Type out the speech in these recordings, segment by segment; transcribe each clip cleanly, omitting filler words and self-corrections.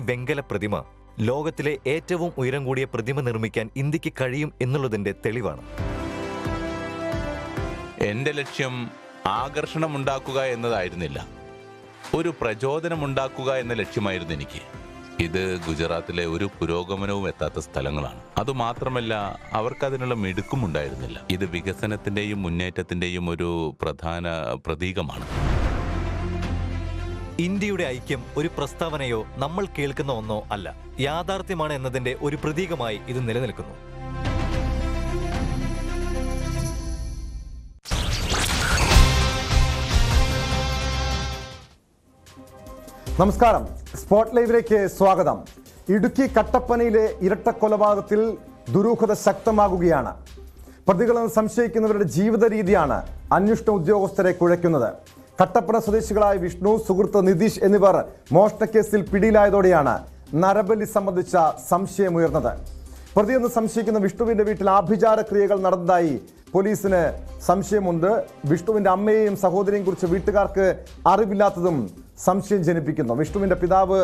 വെങ്കല പ്രതിമ ലോകത്തിലെ ഏറ്റവും ഉയരം കൂടിയ പ്രതിമ നിർമ്മിക്കാൻ ഇന്ത്യക്ക് കഴിയും എന്നുള്ളതിന്റെ തെളിവാണ്. എന്റെ ലക്ഷ്യം ആകർഷണമുണ്ടാക്കുക എന്നതായിരുന്നില്ല, ഒരു പ്രചോദനമുണ്ടാക്കുക എന്ന ലക്ഷ്യമായിരുന്നു എനിക്ക്. ഇത് ഗുജറാത്തിലെ ഒരു പുരോഗമനവും എത്താത്ത സ്ഥലങ്ങളാണ്. അതുമാത്രമല്ല, അവർക്കതിനുള്ള മിടുക്കും ഉണ്ടായിരുന്നില്ല. ഇത് വികസനത്തിന്റെയും മുന്നേറ്റത്തിന്റെയും ഒരു പ്രധാന പ്രതീകമാണ്. ഇന്ത്യയുടെ ഐക്യം ഒരു പ്രസ്താവനയോ നമ്മൾ കേൾക്കുന്ന ഒന്നോ അല്ല, യാഥാർത്ഥ്യമാണ് എന്നതിന്റെ ഒരു പ്രതീകമായി ഇത് നിലനിൽക്കുന്നു. നമസ്കാരം, സ്പോട്ട് ലൈവിലേക്ക് സ്വാഗതം. ഇടുക്കി കട്ടപ്പനയിലെ ഇരട്ടക്കൊലപാതകത്തിൽ ദുരൂഹത ശക്തമാകുകയാണ്. പ്രതികളെന്ന് സംശയിക്കുന്നവരുടെ ജീവിത രീതിയാണ് അന്വേഷണ ഉദ്യോഗസ്ഥരെ കുഴയ്ക്കുന്നത്. കട്ടപ്പന സ്വദേശികളായ വിഷ്ണു, സുഹൃത്ത് നിതീഷ് എന്നിവർ മോഷണക്കേസിൽ പിടിയിലായതോടെയാണ് നരബലി സംബന്ധിച്ച സംശയമുയർന്നത്. പ്രതിയെന്ന് സംശയിക്കുന്ന വിഷ്ണുവിന്റെ വീട്ടിൽ ആഭിചാര ക്രിയകൾ നടന്നതായി പോലീസിന് സംശയമുണ്ട്. വിഷ്ണുവിന്റെ അമ്മയെയും സഹോദരിയെയും കുറിച്ച് വീട്ടുകാർക്ക് അറിവില്ലാത്തതും സംശയം ജനിപ്പിക്കുന്നു. വിഷ്ണുവിന്റെ പിതാവ്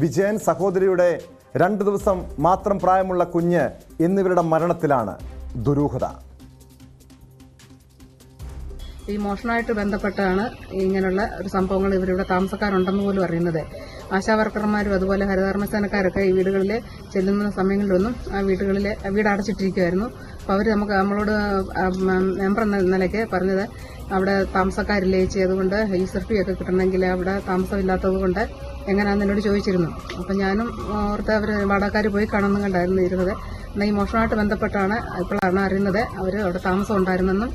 വിജയൻ, സഹോദരിയുടെ 2 ദിവസം മാത്രം പ്രായമുള്ള കുഞ്ഞ് എന്നിവരുടെ മരണത്തിലാണ് ദുരൂഹത. ഈ മോഷണമായിട്ട് ബന്ധപ്പെട്ടാണ് ഇങ്ങനെയുള്ള ഒരു സംഭവങ്ങൾ ഇവരിവിടെ താമസക്കാരുണ്ടെന്ന് പോലും അറിയുന്നത്. ആശാവർക്കർമാരും അതുപോലെ ഹരിതകർമ്മസേനക്കാരൊക്കെ ഈ വീടുകളിൽ ചെല്ലുന്ന സമയങ്ങളിലൊന്നും ആ വീട് അടച്ചിട്ടിരിക്കുമായിരുന്നു. അപ്പോൾ അവർ നമ്മളോട് മെമ്പർ എന്ന നിലയ്ക്ക് പറഞ്ഞത് അവിടെ താമസക്കാരില്ലേ ചേച്ചി, അതുകൊണ്ട് ഈ സർട്ടിഫിക്കറ്റ് ഒക്കെ കിട്ടണമെങ്കിൽ അവിടെ താമസമില്ലാത്തത് കൊണ്ട് എങ്ങനെയാണെന്ന് എന്നോട് ചോദിച്ചിരുന്നു. അപ്പം ഞാനും ഓർത്ത് അവർ വാടകക്കാർ പോയി കാണുന്നു കണ്ടായിരുന്നു ഇരുന്നത്. എന്നാൽ ഈ മോഷണമായിട്ട് ബന്ധപ്പെട്ടാണ് ഇപ്പോഴാണ് അറിയുന്നത് അവർ അവിടെ താമസം ഉണ്ടായിരുന്നെന്നും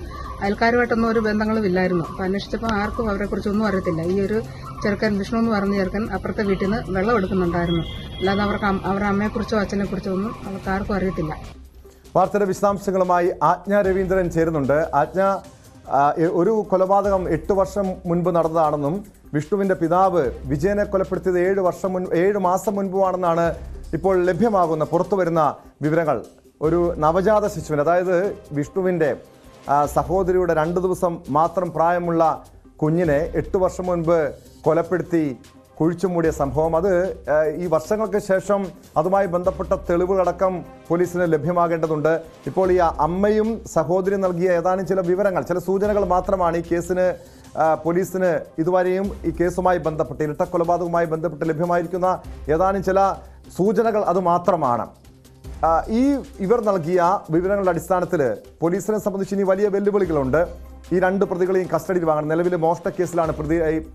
അയൽക്കാരുമായിട്ടൊന്നും ഒരു ബന്ധങ്ങളും ഇല്ലായിരുന്നു. അപ്പം അന്വേഷിച്ചപ്പോൾ ആർക്കും അവരെക്കുറിച്ചൊന്നും അറിയത്തില്ല. ഈ ഒരു ചെറുക്കൻ വിഷ്ണു എന്ന് പറഞ്ഞ ചെറുക്കൻ അപ്പുറത്തെ വീട്ടിൽ നിന്ന് വെള്ളം എടുക്കുന്നുണ്ടായിരുന്നു. അല്ലാതെ അവരുടെ അമ്മയെക്കുറിച്ചോ അച്ഛനെക്കുറിച്ചോ ഒന്നും അവർക്ക് ആർക്കും അറിയത്തില്ല. വാർത്തയുടെ വിശദാംശങ്ങളുമായി ആജ്ഞ രവീന്ദ്രൻ ചേരുന്നുണ്ട്. ആജ്ഞ, ഒരു കൊലപാതകം 8 വർഷം മുൻപ് നടന്നതാണെന്നും വിഷ്ണുവിന്റെ പിതാവ് വിജയനെ കൊലപ്പെടുത്തിയത് 7 മാസം മുൻപുമാണെന്നാണ് ഇപ്പോൾ ലഭ്യമാകുന്ന പുറത്തുവരുന്ന വിവരങ്ങൾ. ഒരു നവജാത ശിശുവിന്, അതായത് വിഷ്ണുവിന്റെ സഹോദരിയുടെ 2 ദിവസം മാത്രം പ്രായമുള്ള കുഞ്ഞിനെ 8 വർഷം മുൻപ് കൊലപ്പെടുത്തി കുഴിച്ചുമൂടിയ സംഭവം, അത് ഈ വർഷങ്ങൾക്ക് ശേഷം അതുമായി ബന്ധപ്പെട്ട തെളിവുകളടക്കം പോലീസിന് ലഭ്യമാകേണ്ടതുണ്ട്. ഇപ്പോൾ ഈ അമ്മയും സഹോദരിയും നൽകിയ ഏതാനും ചില വിവരങ്ങൾ, ചില സൂചനകൾ മാത്രമാണ് ഈ കേസിന് പോലീസിന് ഇതുവരെയും ഈ കേസുമായി ബന്ധപ്പെട്ട് ഇരട്ടക്കൊലപാതകവുമായി ബന്ധപ്പെട്ട് ലഭ്യമായിരിക്കുന്ന ഏതാനും ചില സൂചനകൾ അത് മാത്രമാണ്. ഇവർ നൽകിയ വിവരങ്ങളുടെ അടിസ്ഥാനത്തിൽ പോലീസിനെ സംബന്ധിച്ച് ഇനി വലിയ വെല്ലുവിളികളുണ്ട്. ഈ 2 പ്രതികളെയും കസ്റ്റഡിയിൽ വാങ്ങണം. നിലവിൽ മോഷണ കേസിലാണ്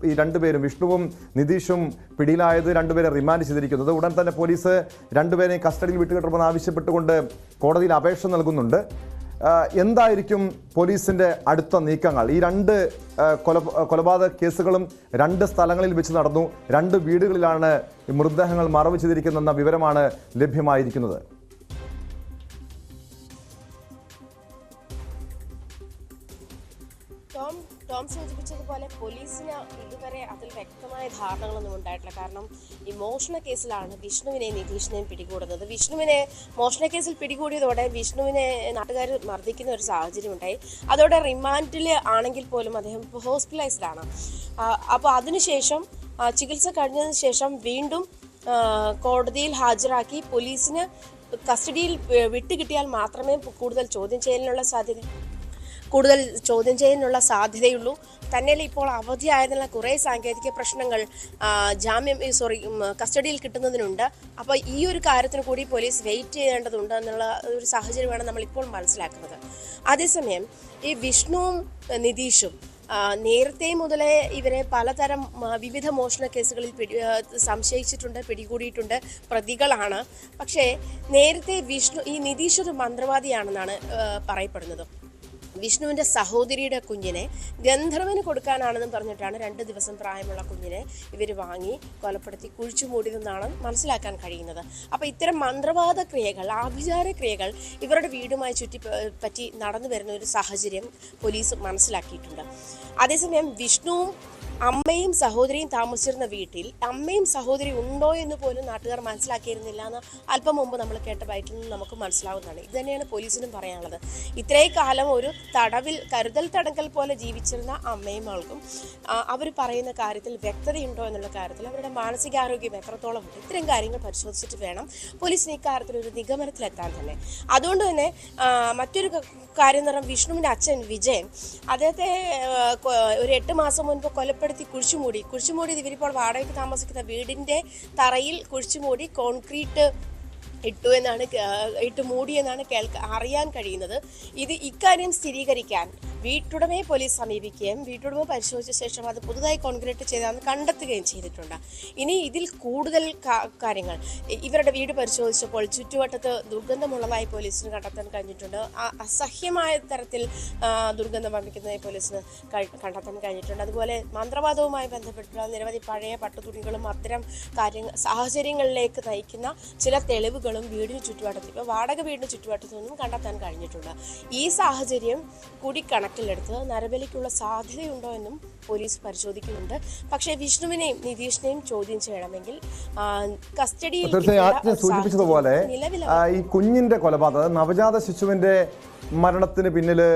ഈ 2 പേരും, വിഷ്ണുവും നിതീഷും പിടിയിലായത്. 2 പേരെ റിമാൻഡ് ചെയ്തിരിക്കുന്നത്. ഉടൻ തന്നെ പോലീസ് 2 പേരെയും കസ്റ്റഡിയിൽ വിട്ടുകിട്ടണമെന്ന് ആവശ്യപ്പെട്ടുകൊണ്ട് കോടതിയിൽ അപേക്ഷ നൽകുന്നുണ്ട്. എന്തായിരിക്കും പോലീസിന്റെ അടുത്ത നീക്കങ്ങൾ? ഈ 2 കൊലപാതക കേസുകളും 2 സ്ഥലങ്ങളിൽ വെച്ച് നടന്നു. 2 വീടുകളിലാണ് മൃതദേഹങ്ങൾ മറവ് ചെയ്തിരിക്കുന്നതെന്ന വിവരമാണ് ലഭ്യമായിരിക്കുന്നത്. ടോം സൂചിപ്പിച്ചതുപോലെ പോലീസിന് ഇതുവരെ അതിൽ വ്യക്തമായ ധാരണകളൊന്നും ഉണ്ടായിട്ടില്ല. കാരണം ഈ മോഷണ കേസിലാണ് വിഷ്ണുവിനെയും നിതീഷിനെയും പിടികൂടുന്നത്. വിഷ്ണുവിനെ മോഷണ കേസിൽ പിടികൂടിയതോടെ വിഷ്ണുവിനെ നാട്ടുകാർ മർദ്ദിക്കുന്ന ഒരു സാഹചര്യം ഉണ്ടായി. അതോടെ റിമാൻഡിൽ ആണെങ്കിൽ പോലും അദ്ദേഹം ഹോസ്പിറ്റലൈസ്ഡ് ആണ്. അപ്പോൾ അതിനുശേഷം ചികിത്സ കഴിഞ്ഞതിന് ശേഷം വീണ്ടും കോടതിയിൽ ഹാജരാക്കി പോലീസിന് കസ്റ്റഡിയിൽ വിട്ടുകിട്ടിയാൽ മാത്രമേ കൂടുതൽ ചോദ്യം ചെയ്യാനുള്ള സാധ്യതയുള്ളൂ. തന്നെയല്ല, ഇപ്പോൾ അവധിയായതിനുള്ള കുറേ സാങ്കേതിക പ്രശ്നങ്ങൾ കസ്റ്റഡിയിൽ കിട്ടുന്നതിനുണ്ട്. അപ്പോൾ ഈ ഒരു കാര്യത്തിന് കൂടി പോലീസ് വെയിറ്റ് ചെയ്യേണ്ടതുണ്ട് എന്നുള്ള ഒരു സാഹചര്യമാണ് നമ്മളിപ്പോൾ മനസ്സിലാക്കുന്നത്. അതേസമയം ഈ വിഷ്ണുവും നിതീഷും നേരത്തെ മുതലേ ഇവരെ പലതരം വിവിധ മോഷണ കേസുകളിൽ സംശയിച്ചിട്ടുണ്ട്, പിടികൂടിയിട്ടുണ്ട്, പ്രതികളാണ്. പക്ഷേ നേരത്തെ ഈ നിതീഷ് ഒരു മന്ത്രവാദിയാണെന്നാണ് പറയപ്പെടുന്നത്. വിഷ്ണുവിൻ്റെ സഹോദരിയുടെ കുഞ്ഞിനെ ഗന്ധർവന് കൊടുക്കാനാണെന്നും പറഞ്ഞിട്ടാണ് 2 ദിവസം പ്രായമുള്ള കുഞ്ഞിനെ ഇവർ വാങ്ങി കൊലപ്പെടുത്തി കുഴിച്ചു മൂടിയതെന്നാണ് മനസ്സിലാക്കാൻ കഴിയുന്നത്. അപ്പോൾ ഇത്തരം മന്ത്രവാദ ക്രിയകൾ, ആഭിചാര ക്രിയകൾ ഇവരുടെ വീടുമായി ചുറ്റിപ്പറ്റി നടന്നു വരുന്ന ഒരു സാഹചര്യം പോലീസ് മനസ്സിലാക്കിയിട്ടുണ്ട്. അതേസമയം വിഷ്ണുവും അമ്മയും സഹോദരിയും താമസിച്ചിരുന്ന വീട്ടിൽ അമ്മയും സഹോദരി ഉണ്ടോ എന്ന് പോലും നാട്ടുകാർ മനസ്സിലാക്കിയിരുന്നില്ല എന്ന് അല്പം മുമ്പ് നമ്മൾ കേട്ട ബൈറ്റിൽ നിന്ന് നമുക്ക് മനസ്സിലാവുന്നതാണ്. ഇത് തന്നെയാണ് പോലീസിനും പറയാനുള്ളത്. ഇത്രയും കാലം ഒരു തടവിൽ കരുതൽ തടങ്കൽ പോലെ ജീവിച്ചിരുന്ന അമ്മയും മകൾക്കും അവർ പറയുന്ന കാര്യത്തിൽ വ്യക്തതയുണ്ടോ എന്നുള്ള കാര്യത്തിൽ അവരുടെ മാനസികാരോഗ്യം എത്രത്തോളം ഉണ്ട്, ഇത്തരം കാര്യങ്ങൾ പരിശോധിച്ചിട്ട് വേണം പോലീസിന് ഇക്കാര്യത്തിൽ ഒരു നിഗമനത്തിലെത്താൻ തന്നെ. അതുകൊണ്ട് തന്നെ മറ്റൊരു കാര്യം എന്ന് പറഞ്ഞാൽ വിഷ്ണുവിൻ്റെ അച്ഛൻ വിജയൻ അദ്ദേഹത്തെ ഒരു 8 മാസം മുൻപ് കൊലപ്പെടുത്തി കുഴിച്ചുമൂടി ഇവരിപ്പോൾ വാടകയ്ക്ക് താമസിക്കുന്ന വീടിൻ്റെ തറയിൽ കുഴിച്ചുമൂടി കോൺക്രീറ്റ് ഇട്ട് മൂടി എന്നാണ് അറിയാൻ കഴിയുന്നത്. ഇക്കാര്യം സ്ഥിരീകരിക്കാൻ വീട്ടുടമയെ പോലീസ് സമീപിക്കുകയും വീട്ടുടമ പരിശോധിച്ച ശേഷം അത് പുതുതായി കോൺക്രീറ്റ് ചെയ്താണെന്ന് കണ്ടെത്തുകയും ചെയ്തിട്ടുണ്ട്. ഇനി ഇതിൽ കൂടുതൽ കാര്യങ്ങൾ ഇവരുടെ വീട് പരിശോധിച്ചപ്പോൾ ചുറ്റുവട്ടത്ത് ദുർഗന്ധമുള്ളതായി പോലീസിന് കണ്ടെത്താൻ കഴിഞ്ഞിട്ടുണ്ട്. അസഹ്യമായ തരത്തിൽ ദുർഗന്ധം വമിക്കുന്നതായി പോലീസിന് കണ്ടെത്താൻ കഴിഞ്ഞിട്ടുണ്ട്. അതുപോലെ മന്ത്രവാദവുമായി ബന്ധപ്പെട്ടുള്ള നിരവധി പഴയ പട്ടുതുണികളും അത്തരം സാഹചര്യങ്ങളിലേക്ക് നയിക്കുന്ന ചില തെളിവുകൾ വീടിന് ചുറ്റുവട്ടത്ത് ഇപ്പോൾ വാടക വീടിന് ചുറ്റുവട്ടത്തു നിന്നും കണ്ടെത്താൻ കഴിഞ്ഞിട്ടുണ്ട്. ഈ സാഹചര്യം കൂടി കണക്കിലെടുത്ത് നരബലിക്കുള്ള സാധ്യതയുണ്ടോ എന്നും പോലീസ് പരിശോധിക്കുന്നുണ്ട്. പക്ഷേ വിഷ്ണുവിനെയും നിതീഷിനെയും ചോദ്യം ചെയ്യണമെങ്കിൽ കസ്റ്റഡിയിൽ സൂചിപ്പിച്ചതുപോലെ ഈ കുഞ്ഞിന്റെ കൊലപാതകം നവജാത ശിശുവിന്റെ മരണത്തിന് പിന്നില്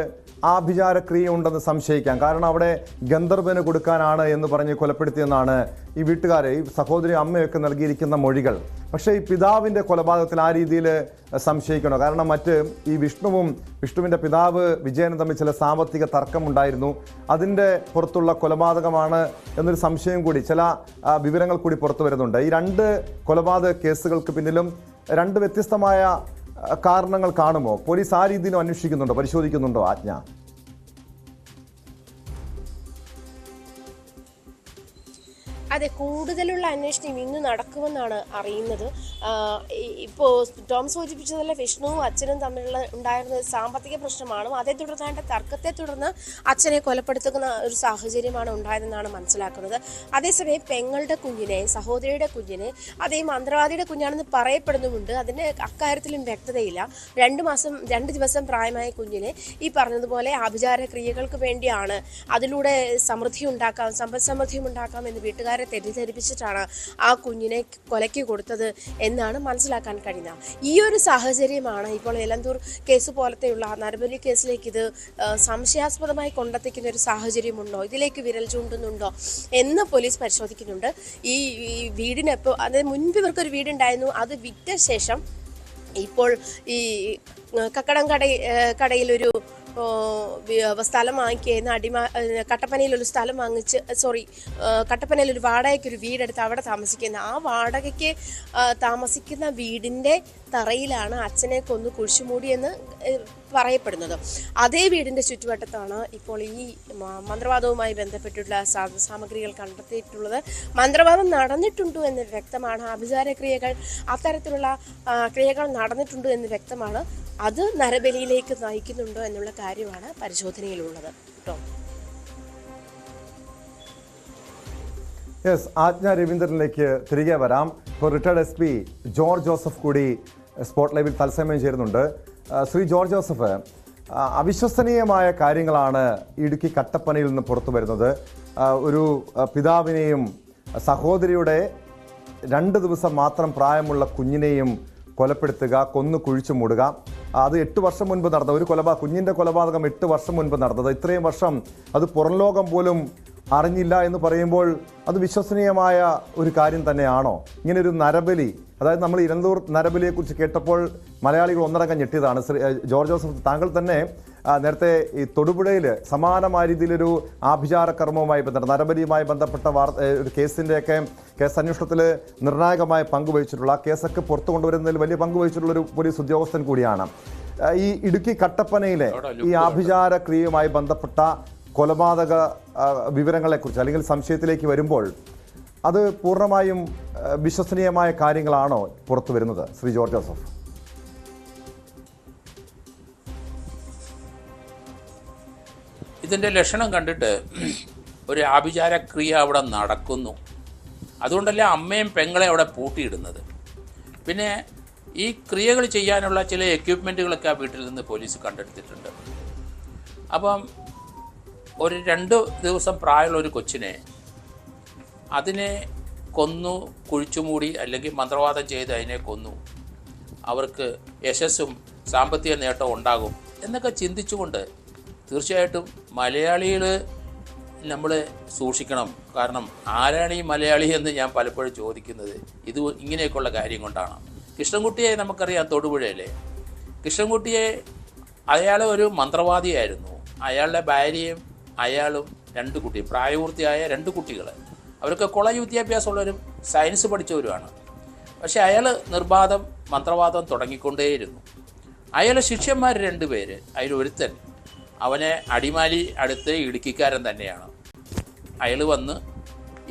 ആഭിചാരക്രിയ ഉണ്ടെന്ന് സംശയിക്കാം. കാരണം അവിടെ ഗന്ധർവന് കൊടുക്കാനാണ് എന്ന് പറഞ്ഞ് കൊലപ്പെടുത്തിയെന്നാണ് ഈ വീട്ടുകാരെ, ഈ സഹോദരി അമ്മയൊക്കെ നൽകിയിരിക്കുന്ന മൊഴികൾ. പക്ഷേ ഈ പിതാവിൻ്റെ കൊലപാതകത്തിൽ ആ രീതിയിൽ സംശയിക്കണോ? കാരണം ഈ വിഷ്ണുവിൻ്റെ പിതാവ് വിജയനും തമ്മിൽ ചില സാമ്പത്തിക തർക്കമുണ്ടായിരുന്നു. അതിൻ്റെ പുറത്തുള്ള കൊലപാതകമാണ് എന്നൊരു സംശയം കൂടി, ചില വിവരങ്ങൾ കൂടി പുറത്തു വരുന്നുണ്ട്. ഈ 2 കൊലപാതക കേസുകൾക്ക് പിന്നിലും 2 വ്യത്യസ്തമായ കാരണങ്ങൾ കാണുമോ? പോലീസ് ആ രീതിയിലും അന്വേഷിക്കുന്നുണ്ടോ, പരിശോധിക്കുന്നുണ്ടോ ആജ്ഞ? അതെ, കൂടുതലുള്ള അന്വേഷണം ഇന്ന് നടക്കുമെന്നാണ് അറിയുന്നത്. ഇപ്പോൾ ടോം സൂചിപ്പിച്ചതല്ല, വിഷ്ണുവും അച്ഛനും തമ്മിലുള്ള ഉണ്ടായിരുന്ന സാമ്പത്തിക പ്രശ്നമാണ്. അതേ തുടർന്ന് തർക്കത്തെ തുടർന്ന് അച്ഛനെ കൊലപ്പെടുത്തുന്ന ഒരു സാഹചര്യമാണ് ഉണ്ടായതെന്നാണ് മനസ്സിലാക്കുന്നത്. അതേസമയം പെങ്ങളുടെ കുഞ്ഞിനെ, സഹോദരിയുടെ കുഞ്ഞിനെ, അതേ മന്ത്രവാദിയുടെ കുഞ്ഞാണെന്ന് പറയപ്പെടുന്നുമുണ്ട്. അതിന് അക്കാര്യത്തിലും വ്യക്തതയില്ല. 2 ദിവസം പ്രായമായ കുഞ്ഞിനെ ഈ പറഞ്ഞതുപോലെ ആഭിചാര ക്രിയകൾക്ക് വേണ്ടിയാണ്, അതിലൂടെ സമ്പൽ സമൃദ്ധിയും ഉണ്ടാക്കാം എന്ന് വീട്ടുകാരെ തെറ്റിദ്ധരിപ്പിച്ചിട്ടാണ് ആ കുഞ്ഞിനെ കൊലയ്ക്ക് കൊടുത്തത് എന്നാണ് മനസ്സിലാക്കാൻ കഴിയുന്നത്. ഈ ഒരു സാഹചര്യമാണ് ഇപ്പോൾ എലന്തൂർ കേസ് പോലത്തെയുള്ള നരബലി കേസിലേക്ക് ഇത് സംശയാസ്പദമായി കൊണ്ടെത്തിക്കുന്ന ഒരു സാഹചര്യമുണ്ടോ, ഇതിലേക്ക് വിരൽ ചൂണ്ടുന്നുണ്ടോ എന്ന് പോലീസ് പരിശോധിക്കുന്നുണ്ട്. ഈ വീടിനെപ്പോൾ, അതായത് മുൻപ് ഇവർക്കൊരു വീടുണ്ടായിരുന്നു, അത് വിറ്റ ശേഷം ഇപ്പോൾ ഈ കക്കടം കടയിലൊരു സ്ഥലം വാങ്ങിക്കുന്ന കട്ടപ്പനയിലൊരു സ്ഥലം കട്ടപ്പനയിലൊരു വാടകയ്ക്കൊരു വീടെടുത്ത് അവിടെ താമസിക്കുന്ന ആ വാടകയ്ക്ക് താമസിക്കുന്ന വീടിൻ്റെ തറയിലാണ് അച്ഛനെ കൊന്നു കുഴിച്ചുമൂടിയെന്ന് പറയപ്പെടുന്നത്. അതേ വീടിൻ്റെ ചുറ്റുവട്ടത്താണ് ഇപ്പോൾ ഈ മന്ത്രവാദവുമായി ബന്ധപ്പെട്ടുള്ള സാമഗ്രികൾ കണ്ടെത്തിയിട്ടുള്ളത്. മന്ത്രവാദം നടന്നിട്ടുണ്ടോ എന്ന് വ്യക്തമാണ്. ആഭിചാര ക്രിയകൾ, അത്തരത്തിലുള്ള ക്രിയകൾ നടന്നിട്ടുണ്ടോ എന്ന് വ്യക്തമാണ്. അത് നരബലിയിലേക്ക് നയിക്കുന്നുണ്ടോ എന്നുള്ള കാര്യമാണ് പരിശോധനയിലുള്ളത് കേട്ടോ. യെസ്, ആജ്ഞ രവീന്ദ്രനിലേക്ക് തിരികെ വരാം. ഇപ്പോൾ റിട്ടയർഡ് SP ജോർജ് ജോസഫ് കൂടി സ്പോട്ട് ലൈവിൽ തത്സമയം ചേരുന്നുണ്ട്. ശ്രീ ജോർജ് ജോസഫ്, അവിശ്വസനീയമായ കാര്യങ്ങളാണ് ഇടുക്കി കട്ടപ്പനയിൽ നിന്ന് പുറത്തു വരുന്നത്. ഒരു പിതാവിനെയും സഹോദരിയുടെ 2 ദിവസം മാത്രം പ്രായമുള്ള കുഞ്ഞിനെയും കൊലപ്പെടുത്തുക, കൊന്നു കുഴിച്ചു മൂടുക. അത് 8 വർഷം മുൻപ് നടന്ന ഒരു കുഞ്ഞിൻ്റെ കൊലപാതകം 8 വർഷം മുൻപ് നടന്നത്. ഇത്രയും വർഷം അത് പുറം ലോകം പോലും അറിഞ്ഞില്ല എന്ന് പറയുമ്പോൾ അത് വിശ്വസനീയമായ ഒരു കാര്യം തന്നെയാണോ? ഇങ്ങനൊരു നരബലി, അതായത് നമ്മൾ ഇലന്തൂർ നരബലിയെക്കുറിച്ച് കേട്ടപ്പോൾ മലയാളികൾ ഒന്നടങ്കം ഞെട്ടിയതാണ്. ജോർജ് ജോസഫ്, താങ്കൾ തന്നെ നേരത്തെ ഈ തൊടുപുഴയിൽ സമാനമായ രീതിയിലൊരു ആഭിചാര കർമ്മവുമായി ബന്ധപ്പെട്ട നരബലിയുമായി ബന്ധപ്പെട്ട ഒരു കേസ് അന്വേഷണത്തിൽ നിർണായകമായ പങ്കുവഹിച്ചിട്ടുള്ള, ആ കേസൊക്കെ പുറത്തു കൊണ്ടുവരുന്നതിൽ വലിയ പങ്കുവഹിച്ചിട്ടുള്ളൊരു പോലീസ് ഉദ്യോഗസ്ഥൻ കൂടിയാണ്. ഈ ഇടുക്കി കട്ടപ്പനയിലെ ഈ ആഭിചാര ക്രിയയുമായി ബന്ധപ്പെട്ട കൊലപാതക വിവരങ്ങളെക്കുറിച്ച് അല്ലെങ്കിൽ സംശയത്തിലേക്ക് വരുമ്പോൾ അത് പൂർണ്ണമായും വിശ്വസനീയമായ കാര്യങ്ങളാണോ പുറത്തു വരുന്നത്, ശ്രീ ജോർജ് ജോസഫ്? ഇതിൻ്റെ ലക്ഷണം കണ്ടിട്ട് ഒരു ആഭിചാരക്രിയ അവിടെ നടക്കുന്നു. അതുകൊണ്ടല്ലേ അമ്മയും പെങ്ങളെ അവിടെ പൂട്ടിയിടുന്നത്. പിന്നെ ഈ ക്രിയകൾ ചെയ്യാനുള്ള ചില എക്യുപ്മെൻറ്റുകളൊക്കെ ആ വീട്ടിൽ നിന്ന് പോലീസ് കണ്ടെടുത്തിട്ടുണ്ട്. അപ്പം ഒരു 2 ദിവസം പ്രായമുള്ള ഒരു കൊച്ചിനെ അതിനെ കൊന്നു കുഴിച്ചുമൂടി അല്ലെങ്കിൽ മന്ത്രവാദം ചെയ്ത് അതിനെ കൊന്നു അവർക്ക് യശസ്സും സാമ്പത്തിക നേട്ടവും ഉണ്ടാകും എന്നൊക്കെ ചിന്തിച്ചുകൊണ്ട് തീർച്ചയായിട്ടും മലയാളികൾ നമ്മൾ സൂക്ഷിക്കണം. കാരണം ആരാണ് ഈ മലയാളി എന്ന് ഞാൻ പലപ്പോഴും ചോദിക്കുന്നത് ഇത് ഇങ്ങനെയൊക്കെയുള്ള കാര്യം കൊണ്ടാണ്. കൃഷ്ണൻകുട്ടിയെ നമുക്കറിയാം, തൊടുപുഴയിലെ കൃഷ്ണൻകുട്ടിയെ, അയാൾ ഒരു മന്ത്രവാദിയായിരുന്നു. അയാളുടെ ഭാര്യയും അയാളും 2 കുട്ടി, പ്രായപൂർത്തിയായ 2 കുട്ടികൾ, അവർക്ക് കോളേജ് വിദ്യാഭ്യാസമുള്ളവരും സയൻസ് പഠിച്ചവരുമാണ്. പക്ഷേ അയാൾ നിർബാധം മന്ത്രവാദം തുടങ്ങിക്കൊണ്ടേയിരുന്നു. അയാൾ ശിഷ്യന്മാർ 2 പേര്, അതിലൊരുത്തൻ അവനെ അടിമാലി അടുത്ത് ഇടുക്കിക്കാരൻ തന്നെയാണ്. അയാൾ വന്ന്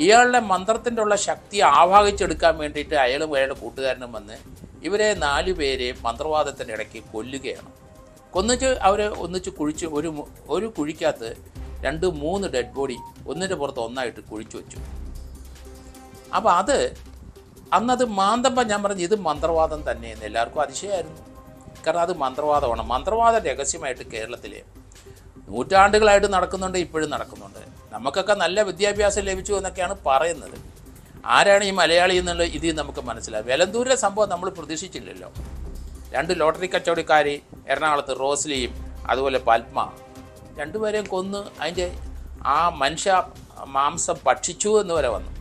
ഇയാളുടെ മന്ത്രത്തിൻ്റെ ഉള്ള ശക്തി ആവാഹിച്ചെടുക്കാൻ വേണ്ടിയിട്ട് അയാളും അയാളുടെ കൂട്ടുകാരനും വന്ന് ഇവരെ 4 പേരെ മന്ത്രവാദത്തിൻ്റെ ഇടയ്ക്ക് കൊല്ലുകയാണ്. കൊന്നിച്ച് അവരെ ഒന്നിച്ച് കുഴിച്ച് ഒരു കുഴിക്കകത്ത് 2-3 ഡെഡ് ബോഡി ഒന്നിൻ്റെ പുറത്ത് ഒന്നായിട്ട് കുഴിച്ചു വെച്ചു. അപ്പോൾ അന്നത് മാന്തമ്പം ഞാൻ പറഞ്ഞു ഇത് മന്ത്രവാദം തന്നെയെന്ന് എല്ലാവർക്കും അതിശയമായിരുന്നു. കാരണം അത് മന്ത്രവാദമാണ്. മന്ത്രവാദം രഹസ്യമായിട്ട് കേരളത്തിൽ നൂറ്റാണ്ടുകളായിട്ട് നടക്കുന്നുണ്ട്, ഇപ്പോഴും നടക്കുന്നുണ്ട്. നമുക്കൊക്കെ നല്ല വിദ്യാഭ്യാസം ലഭിച്ചു എന്നൊക്കെയാണ് പറയുന്നത്. ആരാണ് ഈ മലയാളി എന്നുള്ള ഇത് നമുക്ക് മനസ്സിലാവും. എലന്തൂരിലെ സംഭവം നമ്മൾ പ്രതീക്ഷിച്ചില്ലല്ലോ. 2 ലോട്ടറി കച്ചവടക്കാർ എറണാകുളത്ത് റോസ്ലിയും അതുപോലെ പത്മ 2 പേരെയും കൊന്ന് അതിൻ്റെ ആ മനുഷ്യ മാംസം ഭക്ഷിച്ചു എന്ന് വരെ വന്നു.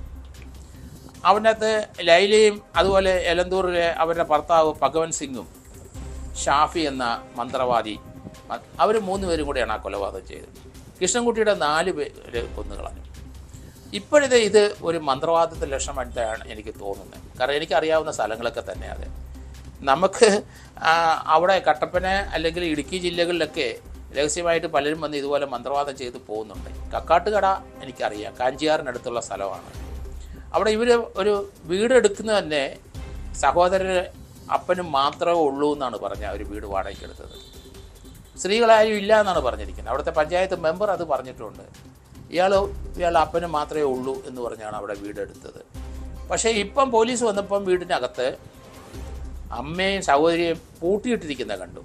അവനകത്ത് ലൈലയും അതുപോലെ എലന്തൂരിലെ അവരുടെ ഭർത്താവ് ഭഗവൻ സിംഗും ഷാഫി എന്ന മന്ത്രവാദി, അവർ 3 പേരും കൂടെയാണ് ആ കൊലപാതകം ചെയ്തത്. കൃഷ്ണൻകുട്ടിയുടെ 4 പേര് കൊന്നുകളഞ്ഞു. ഇപ്പോഴത്തെ ഇത് ഒരു മന്ത്രവാദത്തിൻ്റെ ലക്ഷണമായിട്ടാണ് എനിക്ക് തോന്നുന്നത്. കാരണം എനിക്കറിയാവുന്ന സ്ഥലങ്ങളൊക്കെ തന്നെ അത് നമുക്ക് അവിടെ കട്ടപ്പന അല്ലെങ്കിൽ ഇടുക്കി ജില്ലകളിലൊക്കെ രഹസ്യമായിട്ട് പലരും വന്ന് ഇതുപോലെ മന്ത്രവാദം ചെയ്ത് പോകുന്നുണ്ട്. കക്കാട്ടുകട എനിക്കറിയാം, കാഞ്ചിയാറിനടുത്തുള്ള സ്ഥലമാണ്. അവിടെ ഇവർ ഒരു വീടെടുക്കുന്നത് തന്നെ സഹോദരർ അപ്പനും മാത്രമേ ഉള്ളൂ എന്നാണ് പറഞ്ഞ ഒരു വീട് വാടകയ്ക്ക് എടുത്തത്. സ്ത്രീകളാരും ഇല്ല എന്നാണ് പറഞ്ഞിരിക്കുന്നത്. അവിടുത്തെ പഞ്ചായത്ത് മെമ്പർ അത് പറഞ്ഞിട്ടുണ്ട്. ഇയാൾ അപ്പനും മാത്രമേ ഉള്ളൂ എന്ന് പറഞ്ഞാണ് അവിടെ വീടെടുത്തത്. പക്ഷേ ഇപ്പം പോലീസ് വന്നപ്പം വീടിനകത്ത് അമ്മയും സഹോദരിയും പൂട്ടിയിട്ടിരിക്കുന്നത് കണ്ടു.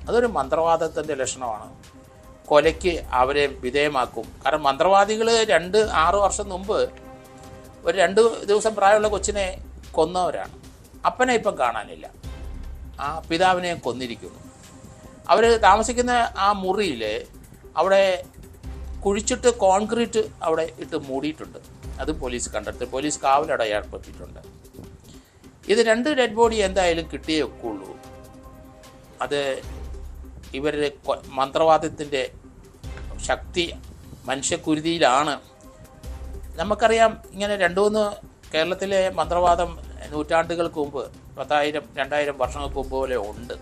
അതൊരു മന്ത്രവാദത്തിൻ്റെ ലക്ഷണമാണ്. കൊലയ്ക്ക് അവരെ വിധേയമാക്കും. കാരണം മന്ത്രവാദികൾ 6 വർഷം മുമ്പ് ഒരു 2 ദിവസം പ്രായമുള്ള കൊച്ചിനെ കൊന്നവരാണ്. അപ്പനെ ഇപ്പം കാണാനില്ല, ആ പിതാവിനെ കൊന്നിരിക്കുന്നു. അവർ താമസിക്കുന്ന ആ മുറിയിൽ അവിടെ കുഴിച്ചിട്ട് കോൺക്രീറ്റ് അവിടെ ഇട്ട് മൂടിയിട്ടുണ്ട്. അത് പോലീസ് കണ്ടെടുത്ത് പോലീസ് കാവലട ഏർപ്പെടുത്തിയിട്ടുണ്ട്. ഇത് 2 ഡെഡ് ബോഡി എന്തായാലും കിട്ടിയേ ഒക്കുള്ളൂ. അത് ഇവരുടെ മന്ത്രവാദത്തിൻ്റെ ശക്തി മനുഷ്യക്കുരുതിയിലാണ്. നമുക്കറിയാം ഇങ്ങനെ 2-3 കേരളത്തിലെ മന്ത്രവാദം നൂറ്റാണ്ടുകൾക്ക് മുമ്പ് 10,000-2000 വർഷങ്ങൾക്ക് മുമ്പ് പോലെ ഉണ്ട്.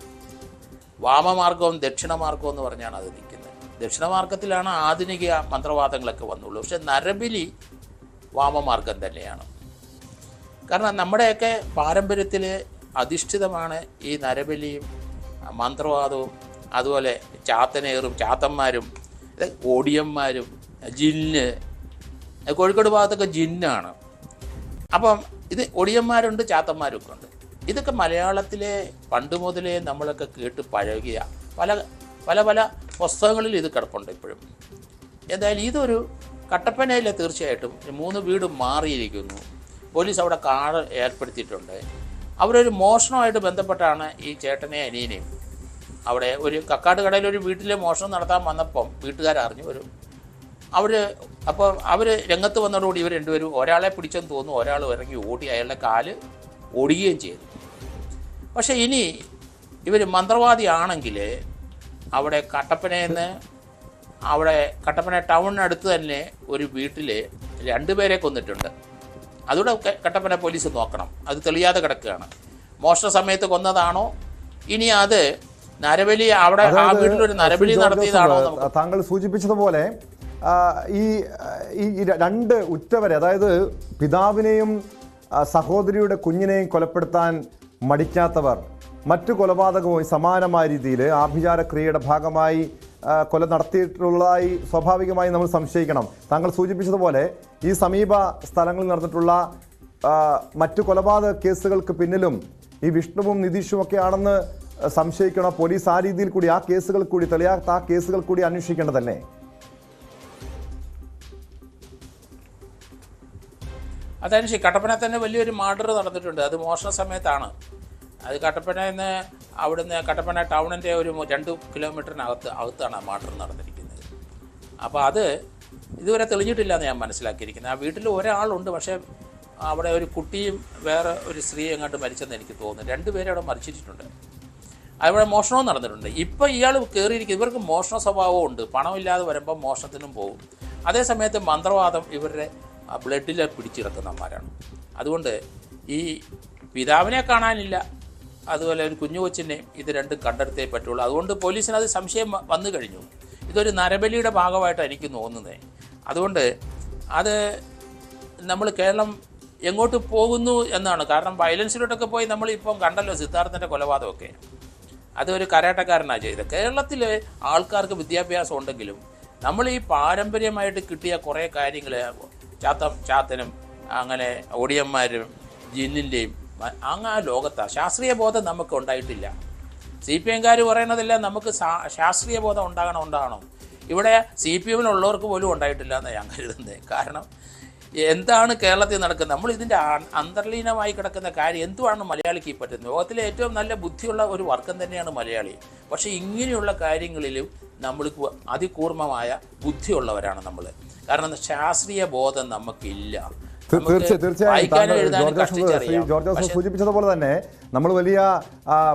വാമമാർഗവും ദക്ഷിണമാർഗവും എന്ന് പറഞ്ഞാണ് അത് നിൽക്കുന്നത്. ദക്ഷിണമാർഗത്തിലാണ് ആധുനിക മന്ത്രവാദങ്ങളൊക്കെ വന്നുള്ളൂ. പക്ഷെ നരബലി വാമമാർഗം തന്നെയാണ്. കാരണം നമ്മുടെയൊക്കെ പാരമ്പര്യത്തിൽ അധിഷ്ഠിതമാണ് ഈ നരബലിയും മന്ത്രവാദവും. അതുപോലെ ചാത്തനേറും ചാത്തന്മാരും ഓടിയന്മാരും ജിന്ന്, കോഴിക്കോട് ഭാഗത്തൊക്കെ ജിന്നാണ്. അപ്പം ഇത് ഒടിയന്മാരുണ്ട്, ചാത്തന്മാരൊക്കെ ഉണ്ട്. ഇതൊക്കെ മലയാളത്തിലെ പണ്ട് മുതലേ നമ്മളൊക്കെ കേട്ട് പഴകിയ പല പുസ്തകങ്ങളിൽ ഇത് കിടപ്പുണ്ട് ഇപ്പോഴും. എന്തായാലും ഇതൊരു കട്ടപ്പനയിലെ തീർച്ചയായിട്ടും 3 വീട് മാറിയിരിക്കുന്നു. പോലീസ് അവിടെ കാട് ഏർപ്പെടുത്തിയിട്ടുണ്ട്. അവരൊരു മോഷണമായിട്ട് ബന്ധപ്പെട്ടാണ് ഈ ചേട്ടനെ അനിയനെയും അവിടെ ഒരു കക്കാട്ടുകടയിൽ ഒരു വീട്ടിലെ മോഷണം നടത്താൻ വന്നപ്പം വീട്ടുകാരറിഞ്ഞു വരും. അപ്പോൾ അവർ രംഗത്ത് വന്നതോടുകൂടി ഇവർ 2 പേരും ഒരാളെ പിടിച്ചെന്ന് തോന്നുന്നു, ഒരാൾ ഇറങ്ങി ഓടി, അയാളുടെ കാല് ഓടുകയും ചെയ്തു. പക്ഷേ ഇനി ഇവർ മന്ത്രവാദിയാണെങ്കിൽ അവിടെ കട്ടപ്പന ടൗണിനടുത്ത് തന്നെ ഒരു വീട്ടിൽ 2 പേരെ കൊന്നിട്ടുണ്ട്. അതുകൂടെ കട്ടപ്പന പോലീസ് നോക്കണം. അത് തെളിയാതെ കിടക്കുകയാണ്. മോഷണ സമയത്ത് കൊന്നതാണോ, ഇനി അത് നരബലി അവിടെ ആ വീട്ടിലൊരു നരബലി നടത്തിയതാണോ? താങ്കൾ സൂചിപ്പിച്ചതുപോലെ ഈ 2 ഉറ്റവരെ, അതായത് പിതാവിനെയും സഹോദരിയുടെ കുഞ്ഞിനെയും കൊലപ്പെടുത്താൻ മടിക്കാത്തവർ മറ്റു കൊലപാതകവും സമാനമായ രീതിയിൽ ആഭിചാരക്രിയയുടെ ഭാഗമായി കൊല നടത്തിയിട്ടുള്ളതായി സ്വാഭാവികമായി നമ്മൾ സംശയിക്കണം. താങ്കൾ സൂചിപ്പിച്ചതുപോലെ ഈ സമീപ സ്ഥലങ്ങളിൽ നടന്നിട്ടുള്ള മറ്റു കൊലപാതക കേസുകൾക്ക് പിന്നിലും ഈ വിഷ്ണുവും നിതീഷും ഒക്കെ ആണെന്ന് സംശയിക്കണം. പോലീസ് ആ രീതിയിൽ കൂടി ആ കേസുകൾ കൂടി തെളിയാത്ത ആ കേസുകൾ കൂടി അന്വേഷിക്കേണ്ടതല്ലേ? അതനുസരിച്ച് കട്ടപ്പന തന്നെ വലിയൊരു മർഡർ നടന്നിട്ടുണ്ട്. അത് മോഷണ സമയത്താണ്. അത് കട്ടപ്പനയിൽ നിന്ന് അവിടുന്ന് കട്ടപ്പന ടൗണിൻ്റെ ഒരു 2 കിലോമീറ്ററിനകത്താണ് ആ മർഡർ നടന്നിരിക്കുന്നത്. അപ്പോൾ അത് ഇതുവരെ തെളിഞ്ഞിട്ടില്ല എന്ന് ഞാൻ മനസ്സിലാക്കിയിരിക്കുന്നത്. ആ വീട്ടിൽ ഒരാളുണ്ട്, പക്ഷേ അവിടെ ഒരു കുട്ടിയും വേറെ ഒരു സ്ത്രീ എങ്ങാണ്ട് മരിച്ചെന്ന് എനിക്ക് തോന്നുന്നു. 2 പേരെ അവിടെ മരിച്ചിട്ടുണ്ട്. അവിടെ മോഷണവും നടന്നിട്ടുണ്ട്. ഇപ്പോൾ ഇയാൾ കയറിയിരിക്കും. ഇവർക്ക് മോഷണ സ്വഭാവവും ഉണ്ട്. പണമില്ലാതെ വരുമ്പോൾ മോഷണത്തിനും പോകും. അതേസമയത്ത് മന്ത്രവാദം ഇവരുടെ ബ്ലഡിൽ പിടിച്ചിറക്കുന്നവന്മാരാണ്. അതുകൊണ്ട് ഈ പിതാവിനെ കാണാനില്ല, അതുപോലെ ഒരു കുഞ്ഞു കൊച്ചിനെയും ഇത് രണ്ടും കണ്ടെടുത്തേ പറ്റുള്ളൂ. അതുകൊണ്ട് പോലീസിന് അത് സംശയം വന്നു കഴിഞ്ഞു. ഇതൊരു നരബലിയുടെ ഭാഗമായിട്ടാണ് എനിക്ക് തോന്നുന്നത്. അതുകൊണ്ട് അത് നമ്മൾ കേരളം എങ്ങോട്ട് പോകുന്നു എന്നാണ്. കാരണം വയലൻസിലോട്ടൊക്കെ പോയി നമ്മളിപ്പം കണ്ടല്ലോ സിദ്ധാർത്ഥൻ്റെ കൊലപാതകമൊക്കെ. അതൊരു കരാട്ടക്കാരനാണ് ചെയ്തത്. കേരളത്തിൽ ആൾക്കാർക്ക് വിദ്യാഭ്യാസം ഉണ്ടെങ്കിലും നമ്മൾ ഈ പാരമ്പര്യമായിട്ട് കിട്ടിയ കുറേ കാര്യങ്ങൾ ചാത്തനും അങ്ങനെ ഒടിയന്മാരും ജിന്നിൻ്റെയും അങ്ങ് ലോകത്താണ്. ശാസ്ത്രീയ ബോധം നമുക്ക് ഉണ്ടായിട്ടില്ല. CPM-കാർ പറയണതെല്ലാം നമുക്ക് ശാസ്ത്രീയ ബോധം ഉണ്ടാകണം. ഇവിടെ CPM-നുള്ളവർക്ക് പോലും ഉണ്ടായിട്ടില്ല എന്നാണ് ഞാൻ കരുതുന്നത്. കാരണം എന്താണ് കേരളത്തിൽ നടക്കുന്നത്? നമ്മൾ ഇതിൻ്റെ അന്തർലീനമായി കിടക്കുന്ന കാര്യം എന്തുവാണ് മലയാളിക്ക് പറ്റുന്നത്? ലോകത്തിലെ ഏറ്റവും നല്ല ബുദ്ധിയുള്ള ഒരു വർഗം തന്നെയാണ് മലയാളി. പക്ഷേ ഇങ്ങനെയുള്ള കാര്യങ്ങളിലും നമ്മൾക്ക് അതികൂർമ്മമായ ബുദ്ധിയുള്ളവരാണ് നമ്മൾ. കാരണം ശാസ്ത്രീയ ബോധം നമുക്കില്ല. തീർച്ചയായും ജോർജ് സൂചിപ്പിച്ചതുപോലെ തന്നെ നമ്മൾ വലിയ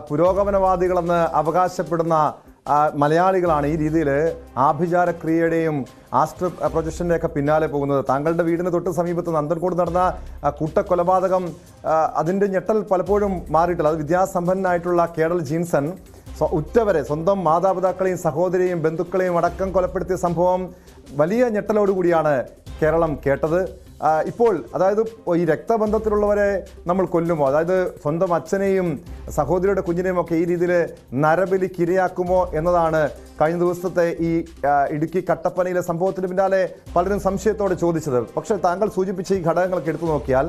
പുരോഗമനവാദികളെന്ന് അവകാശപ്പെടുന്ന മലയാളികളാണ് ഈ രീതിയിൽ ആഭിചാരക്രിയയുടെയും ആസ്ട്രോ പ്രൊജക്ഷൻ്റെ ഒക്കെ പിന്നാലെ പോകുന്നത്. താങ്കളുടെ വീടിന് തൊട്ട് സമീപത്ത് നന്ദൻകോട് നടന്ന കൂട്ടക്കൊലപാതകം, അതിൻ്റെ ഞെട്ടൽ പലപ്പോഴും മാറിയിട്ടില്ല. അത് വിദ്യാസമ്പന്നനായിട്ടുള്ള കേഡൽ ജീൻസൺ ഉറ്റവരെ, സ്വന്തം മാതാപിതാക്കളെയും സഹോദരിയെയും ബന്ധുക്കളെയും അടക്കം കൊലപ്പെടുത്തിയ സംഭവം വലിയ ഞെട്ടലോടുകൂടിയാണ് കേരളം കേട്ടത്. ഇപ്പോൾ അതായത് ഈ രക്തബന്ധത്തിലുള്ളവരെ നമ്മൾ കൊല്ലുമോ, അതായത് സ്വന്തം അച്ഛനെയും സഹോദരിയുടെ കുഞ്ഞിനെയും ഒക്കെ ഈ രീതിയിൽ നരബലിക്ക് ഇരയാക്കുമോ എന്നതാണ് കഴിഞ്ഞ ദിവസത്തെ ഈ ഇടുക്കി കട്ടപ്പനയിലെ സംഭവത്തിന് പിന്നാലെ പലരും സംശയത്തോടെ ചോദിച്ചത്. പക്ഷേ താങ്കൾ സൂചിപ്പിച്ച ഈ ഘടകങ്ങളൊക്കെ എടുത്തു നോക്കിയാൽ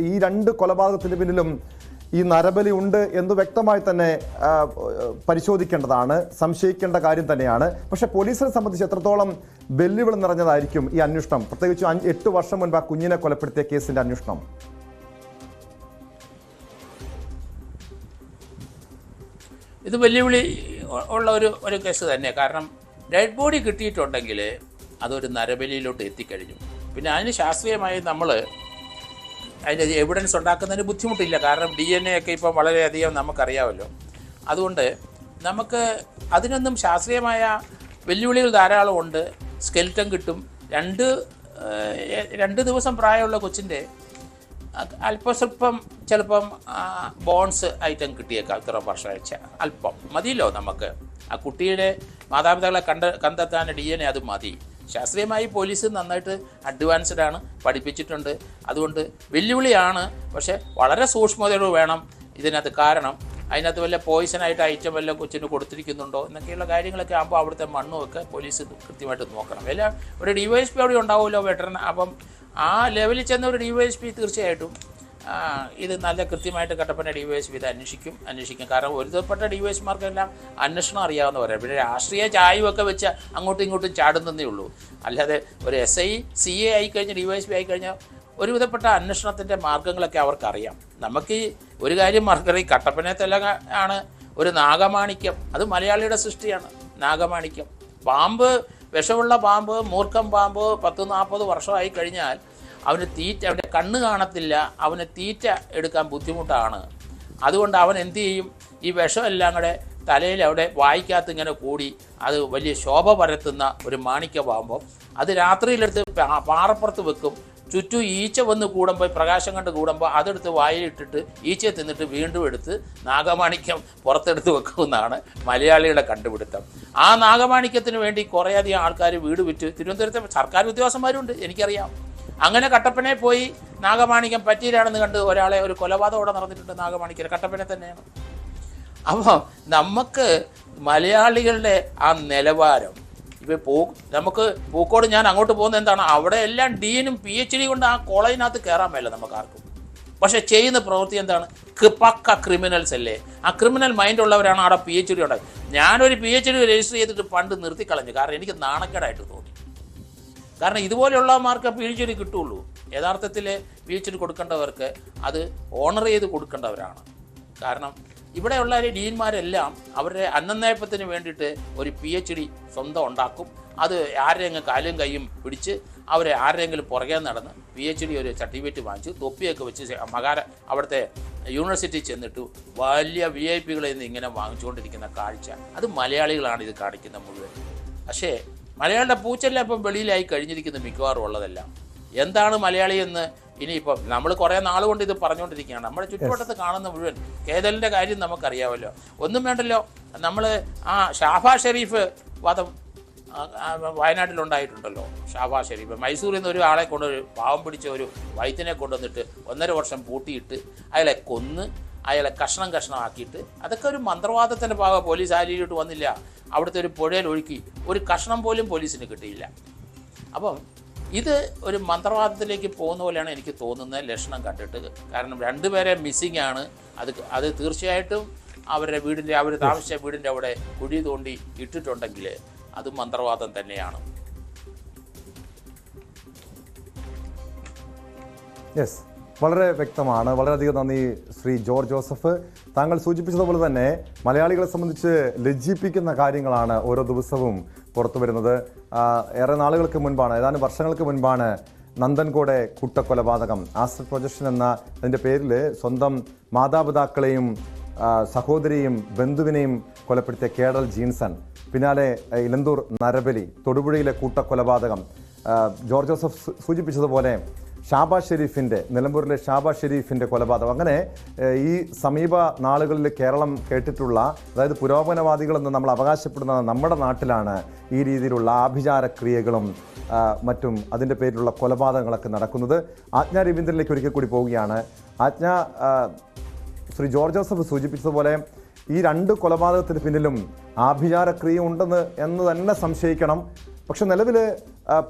ഈ 2 കൊലപാതകത്തിന് പിന്നിലും ഈ നരബലി ഉണ്ട് എന്ന് വ്യക്തമായി തന്നെ പരിശോധിക്കേണ്ടതാണ്, സംശയിക്കേണ്ട കാര്യം തന്നെയാണ്. പക്ഷെ പോലീസിനെ സംബന്ധിച്ച് എത്രത്തോളം വെല്ലുവിളി നിറഞ്ഞതായിരിക്കും ഈ അന്വേഷണം, പ്രത്യേകിച്ച് 8 വർഷം മുൻപ് ആ കുഞ്ഞിനെ കൊലപ്പെടുത്തിയ കേസിന്റെ അന്വേഷണം? ഇത് വെല്ലുവിളി ഉള്ള ഒരു കേസ് തന്നെ. കാരണം ഡെഡ് ബോഡി കിട്ടിയിട്ടുണ്ടെങ്കിൽ അതൊരു നരബലിയിലോട്ട് എത്തിക്കഴിഞ്ഞു. പിന്നെ അതിന് ശാസ്ത്രീയമായി നമ്മൾ അതിൻ്റെ എവിഡൻസ് ഉണ്ടാക്കുന്നതിന് ബുദ്ധിമുട്ടില്ല. കാരണം DNA ഒക്കെ ഇപ്പം വളരെയധികം നമുക്കറിയാമല്ലോ. അതുകൊണ്ട് നമുക്ക് അതിനൊന്നും ശാസ്ത്രീയമായ വെല്ലുവിളികൾ ധാരാളം ഉണ്ട്. സ്കെൽറ്റൻ കിട്ടും. 2 ദിവസം പ്രായമുള്ള കൊച്ചിൻ്റെ അല്പസ്വല്പം ചിലപ്പം ബോൺസ് ഐറ്റം കിട്ടിയേക്കാം. ഇത്ര വർഷമാഴ്ച അല്പം മതിയല്ലോ നമുക്ക്. ആ കുട്ടിയുടെ മാതാപിതാക്കളെ കണ്ടെത്താൻ DNA അത് മതി. ശാസ്ത്രീയമായി പോലീസ് നന്നായിട്ട് അഡ്വാൻസ്ഡ് ആണ്, പഠിപ്പിച്ചിട്ടുണ്ട്. അതുകൊണ്ട് വെല്ലുവിളിയാണ്. പക്ഷേ വളരെ സൂക്ഷ്മതയോട് വേണം ഇതിനകത്ത്. കാരണം അതിനകത്ത് വല്ല പോയിസണായിട്ട് ഐറ്റം വല്ല കൊച്ചിന് കൊടുത്തിരിക്കുന്നുണ്ടോ എന്നൊക്കെയുള്ള കാര്യങ്ങളൊക്കെ ആകുമ്പോൾ അവിടുത്തെ മണ്ണുമൊക്കെ പോലീസ് കൃത്യമായിട്ട് നോക്കണം. വല്ല ഒരു DYSP അവിടെ ഉണ്ടാവുമല്ലോ വെറ്ററൻ. അപ്പം ആ ലെവലിൽ ചെന്ന ഒരു DYSP തീർച്ചയായിട്ടും ഇത് നല്ല കൃത്യമായിട്ട് കട്ടപ്പന DYSP ഇത് അന്വേഷിക്കും. കാരണം ഒരുതപ്പെട്ട DYSPമാർക്കെല്ലാം അന്വേഷണം അറിയാവുന്നവരാണ്. പിന്നെ രാഷ്ട്രീയ ചായവൊക്കെ വെച്ച് അങ്ങോട്ടും ഇങ്ങോട്ടും ചാടുന്നതേ ഉള്ളൂ. അല്ലാതെ ഒരു SI CA ആയിക്കഴിഞ്ഞാൽ DYSP ആയിക്കഴിഞ്ഞാൽ ഒരുവിധപ്പെട്ട അന്വേഷണത്തിൻ്റെ മാർഗ്ഗങ്ങളൊക്കെ അവർക്കറിയാം. നമുക്ക് ഈ ഒരു കാര്യം മറക്കറി, കട്ടപ്പനത്തെല്ലാം ആണ് ഒരു നാഗമാണിക്യം. അത് മലയാളിയുടെ സൃഷ്ടിയാണ്. നാഗമാണിക്യം പാമ്പ്, വിഷമുള്ള പാമ്പ്, മൂർഖം പാമ്പ് 10-40 വർഷമായി കഴിഞ്ഞാൽ അവന് അവൻ്റെ കണ്ണ് കാണത്തില്ല. അവന് തീറ്റ എടുക്കാൻ ബുദ്ധിമുട്ടാണ്. അതുകൊണ്ട് അവൻ എന്തു ചെയ്യും? ഈ വിഷമെല്ലാം കൂടെ തലയിൽ അവിടെ വായിക്കകത്ത് ഇങ്ങനെ കൂടി അത് വലിയ ശോഭ പരത്തുന്ന ഒരു മാണിക്യ പാമ്പം അത് രാത്രിയിലെടുത്ത് പാറപ്പുറത്ത് വെക്കും. ചുറ്റും ഈച്ച വന്ന് കൂടുമ്പോൾ, പ്രകാശം കണ്ട് കൂടുമ്പോൾ അതെടുത്ത് വായിലിട്ടിട്ട് ഈച്ചയെ തിന്നിട്ട് വീണ്ടും എടുത്ത് നാഗമാണിക്യം പുറത്തെടുത്ത് വെക്കുമെന്നാണ് മലയാളിയുടെ കണ്ടുപിടുത്തം. ആ നാഗമാണിക്യത്തിന് വേണ്ടി കുറേയധികം ആൾക്കാർ വീട് വിറ്റ്, തിരുവനന്തപുരത്തെ സർക്കാർ ഉദ്യോഗസ്ഥന്മാരുണ്ട്, എനിക്കറിയാം. അങ്ങനെ കട്ടപ്പനയിൽ പോയി നാഗമാണിക്യം പറ്റീരാണെന്ന് കണ്ട് ഒരു കൊലപാതകം നടന്നിട്ടുണ്ട്. നാഗമാണിക്യം കട്ടപ്പന തന്നെയാണ്. അപ്പോൾ നമുക്ക് മലയാളികളുടെ ആ നിലവാരം ഇപ്പോൾ നമുക്ക് പൂക്കോട് ഞാൻ അങ്ങോട്ട് പോകുന്നത് എന്താണ്, അവിടെ എല്ലാം DNും PhD കൊണ്ട് ആ കോളേജിനകത്ത് കയറാൻ മേല നമുക്ക് ആർക്കും. പക്ഷെ ചെയ്യുന്ന പ്രവൃത്തി എന്താണ്? പക്ക ക്രിമിനൽസ് അല്ലേ. ആ ക്രിമിനൽ മൈൻഡ് ഉള്ളവരാണ് അവിടെ PhD ഉണ്ടായത്. ഞാനൊരു PhD രജിസ്റ്റർ ചെയ്തിട്ട് പണ്ട് നിർത്തിക്കളഞ്ഞു. കാരണം എനിക്ക് നാണക്കേടായിട്ട് തോന്നി. കാരണം ഇതുപോലെയുള്ളവന്മാർക്ക് PhD കിട്ടുള്ളൂ. യഥാർത്ഥത്തിൽ PhD കൊടുക്കേണ്ടവർക്ക് അത് ഓണർ ചെയ്ത് കൊടുക്കേണ്ടവരാണ്. കാരണം ഇവിടെയുള്ള ഡീൻമാരെല്ലാം അവരുടെ അന്നന്നയപ്പത്തിന് വേണ്ടിയിട്ട് ഒരു PhD സ്വന്തം ഉണ്ടാക്കും. അത് ആരുടെയെങ്കിലും കാലും കൈയും പിടിച്ച് അവരെ ആരുടെയെങ്കിലും പുറകെ നടന്ന് PhD ഒരു സർട്ടിഫിക്കറ്റ് വാങ്ങിച്ച് തൊപ്പിയൊക്കെ വെച്ച് അവിടുത്തെ യൂണിവേഴ്സിറ്റി ചെന്നിട്ട് വലിയ VIP-കളിൽ നിന്ന് ഇങ്ങനെ വാങ്ങിച്ചുകൊണ്ടിരിക്കുന്ന കാഴ്ച, അത് മലയാളികളാണ് ഇത് കാണിക്കുന്ന മുഴുവൻ. പക്ഷേ മലയാളിയുടെ പൂച്ചെല്ലാം ഇപ്പം വെളിയിലായി കഴിഞ്ഞിരിക്കുന്ന മിക്കവാറും ഉള്ളതെല്ലാം. എന്താണ് മലയാളി എന്ന് ഇനിയിപ്പം നമ്മൾ കുറേ നാൾ കൊണ്ട് ഇത് പറഞ്ഞുകൊണ്ടിരിക്കുകയാണ്. നമ്മുടെ ചുറ്റുവട്ടത്ത് കാണുന്ന മുഴുവൻ കേദലിൻ്റെ കാര്യം നമുക്കറിയാമല്ലോ. ഒന്നും വേണ്ടല്ലോ, നമ്മൾ ഷാബാസ് ഷെരീഫ് വധം വയനാട്ടിലുണ്ടായിട്ടുണ്ടല്ലോ. ഷാബാസ് ഷെരീഫ് മൈസൂരിൽ നിന്ന് ഒരു ആളെ കൊണ്ടൊരു പാവം പിടിച്ച ഒരു വൈദ്യനെ കൊണ്ടുവന്നിട്ട് 1.5 വർഷം പൂട്ടിയിട്ട് അയാളെ കൊന്ന് അയാളെ കഷ്ണമാക്കിയിട്ട്, അതൊക്കെ ഒരു മന്ത്രവാദത്തിൻ്റെ ഭാഗം. പോലീസ് ആ രീതിയിലോട്ട് വന്നില്ല, അവിടുത്തെ ഒരു പുഴയിൽ ഒഴുക്കി ഒരു കഷ്ണം പോലും പോലീസിന് കിട്ടിയില്ല. അപ്പം ഇത് ഒരു മന്ത്രവാദത്തിലേക്ക് പോകുന്ന പോലെയാണ് എനിക്ക് തോന്നുന്നത് ലക്ഷണം കണ്ടിട്ട്. കാരണം 2 പേരെ മിസ്സിംഗ് ആണ്. അത് തീർച്ചയായിട്ടും അവരുടെ വീടിൻ്റെ അവർ താമസിച്ച വീടിൻ്റെ അവിടെ കുഴി തോണ്ടി ഇട്ടിട്ടുണ്ടെങ്കിൽ അത് മന്ത്രവാദം തന്നെയാണ്. യെസ്, വളരെ വ്യക്തമാണ്. വളരെയധികം നന്ദി ശ്രീ ജോർജ് ജോസഫ്. താങ്കൾ സൂചിപ്പിച്ചതുപോലെ തന്നെ മലയാളികളെ സംബന്ധിച്ച് ലജ്ജിപ്പിക്കുന്ന കാര്യങ്ങളാണ് ഓരോ ദിവസവും പുറത്തു വരുന്നത്. ഏറെ നാളുകൾക്ക് മുൻപാണ്, ഏതാനും വർഷങ്ങൾക്ക് മുൻപാണ് നന്ദൻകോടെ കൂട്ടക്കൊലപാതകം. ആസിഡ് പ്രൊജക്ഷൻ എന്ന അതിൻ്റെ പേരിൽ സ്വന്തം മാതാപിതാക്കളെയും സഹോദരിയും ബന്ധുവിനെയും കൊലപ്പെടുത്തിയ കേഡൽ ജീൻസൺ, പിന്നാലെ ഇലന്തൂർ നരബലി, തൊടുപുഴയിലെ കൂട്ടക്കൊലപാതകം, ജോർജ് ജോസഫ് സൂചിപ്പിച്ചതുപോലെ ഷാബാസ് ഷെരീഫിൻ്റെ, നിലമ്പൂരിലെ ഷാബാസ് ഷെരീഫിൻ്റെ കൊലപാതകം. അങ്ങനെ ഈ സമീപ നാളുകളിൽ കേരളം കേട്ടിട്ടുള്ള, അതായത് പുരോഗമനവാദികളെന്ന് നമ്മൾ അവകാശപ്പെടുന്ന നമ്മുടെ നാട്ടിലാണ് ഈ രീതിയിലുള്ള ആഭിചാരക്രിയകളും മറ്റും അതിൻ്റെ പേരിലുള്ള കൊലപാതകങ്ങളൊക്കെ നടക്കുന്നത്. ആജ്ഞ രവീന്ദ്രനിലേക്ക് ഒരിക്കൽ കൂടി പോവുകയാണ്. ആജ്ഞ, ശ്രീ ജോർജ് ജോസഫ് സൂചിപ്പിച്ചതുപോലെ ഈ 2 കൊലപാതകത്തിന് പിന്നിലും ആഭിചാരക്രിയ ഉണ്ടെന്ന് എന്ന് തന്നെ സംശയിക്കണം. പക്ഷെ നിലവിൽ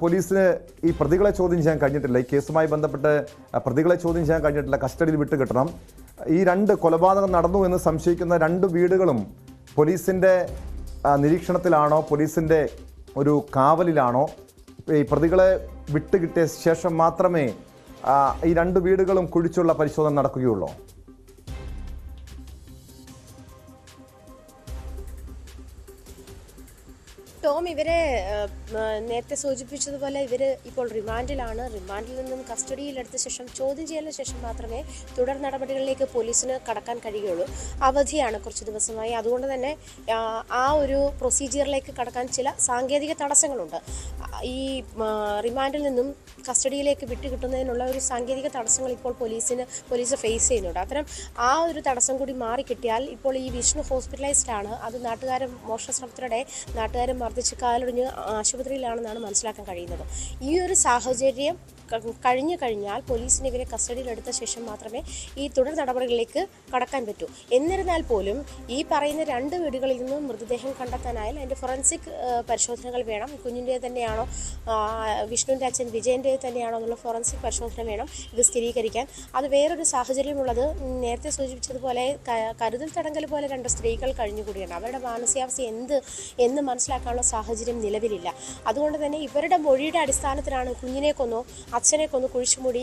പോലീസിന് ഈ പ്രതികളെ ചോദ്യം ചെയ്യാൻ കഴിഞ്ഞിട്ടില്ല. ഈ കേസുമായി ബന്ധപ്പെട്ട് പ്രതികളെ ചോദ്യം ചെയ്യാൻ കഴിഞ്ഞിട്ടില്ല. കസ്റ്റഡിയിൽ വിട്ട് കിട്ടണം. ഈ 2 കൊലപാതകം നടന്നു എന്ന് സംശയിക്കുന്ന 2 വീടുകളും പോലീസിൻ്റെ നിരീക്ഷണത്തിലാണോ, പോലീസിൻ്റെ ഒരു കാവലിലാണോ? ഈ പ്രതികളെ വിട്ടുകിട്ടിയ ശേഷം മാത്രമേ ഈ 2 വീടുകളും കുഴിച്ചുള്ള പരിശോധന നടക്കുകയുള്ളൂ? ടോം, ഇവരെ നേരത്തെ സൂചിപ്പിച്ചതുപോലെ ഇവർ ഇപ്പോൾ റിമാൻഡിലാണ്. റിമാൻഡിൽ നിന്നും കസ്റ്റഡിയിലെടുത്ത ശേഷം ചോദ്യം ചെയ്യലിന് ശേഷം മാത്രമേ തുടർ നടപടികളിലേക്ക് പോലീസിന് കടക്കാൻ കഴിയുകയുള്ളൂ. അവധിയാണ് കുറച്ച് ദിവസമായി. അതുകൊണ്ട് തന്നെ ആ ഒരു പ്രൊസീജിയറിലേക്ക് കടക്കാൻ ചില സാങ്കേതിക തടസ്സങ്ങളുണ്ട്. ഈ റിമാൻഡിൽ നിന്നും കസ്റ്റഡിയിലേക്ക് വിട്ടുകിട്ടുന്നതിനുള്ള ഒരു സാങ്കേതിക തടസ്സങ്ങൾ ഇപ്പോൾ പോലീസ് ഫേസ് ചെയ്യുന്നുണ്ട്. അത്തരം ആ ഒരു തടസ്സം കൂടി മാറിക്കിട്ടിയാൽ ഇപ്പോൾ ഈ വിഷ്ണു ഹോസ്പിറ്റലൈസ്ഡ് ആണ്. അത് മോഷണശ്രമത്തിനിടെ നാട്ടുകാരും മർദ്ദിച്ച് കാലൊടിഞ്ഞ് ആശുപത്രിയിലാണെന്നാണ് മനസ്സിലാക്കാൻ കഴിയുന്നത്. ഈ ഒരു സാഹചര്യം കഴിഞ്ഞാൽ പോലീസിന് ഇവരെ കസ്റ്റഡിയിലെടുത്ത ശേഷം മാത്രമേ ഈ തുടർ നടപടികളിലേക്ക് കടക്കാൻ പറ്റൂ. എന്നിരുന്നാൽ പോലും ഈ പറയുന്ന 2 വീടുകളിൽ നിന്നും മൃതദേഹം കണ്ടെത്താനായാൽ അതിൻ്റെ ഫോറൻസിക് പരിശോധനകൾ വേണം. കുഞ്ഞിൻ്റെ തന്നെയാണോ, വിഷ്ണുവിൻ്റെ അച്ഛൻ വിജയൻ്റെ തന്നെയാണോ എന്നുള്ള ഫോറൻസിക് പരിശോധന വേണം ഇത് സ്ഥിരീകരിക്കാൻ. അത് വേറൊരു സാഹചര്യമുള്ളത്, നേരത്തെ സൂചിപ്പിച്ചതുപോലെ കരുതൽ തടങ്കൽ പോലെ 2 സ്ത്രീകൾ കഴിഞ്ഞുകൂടിയാണ്. അവരുടെ മാനസികാവസ്ഥ എന്ന് മനസ്സിലാക്കാനുള്ള സാഹചര്യം നിലവിലില്ല. അതുകൊണ്ട് തന്നെ ഇവരുടെ മൊഴിയുടെ അടിസ്ഥാനത്തിലാണ് കുഞ്ഞിനെ കൊന്നോ അച്ഛനെ കൊന്ന് കുഴിച്ചുമൂടി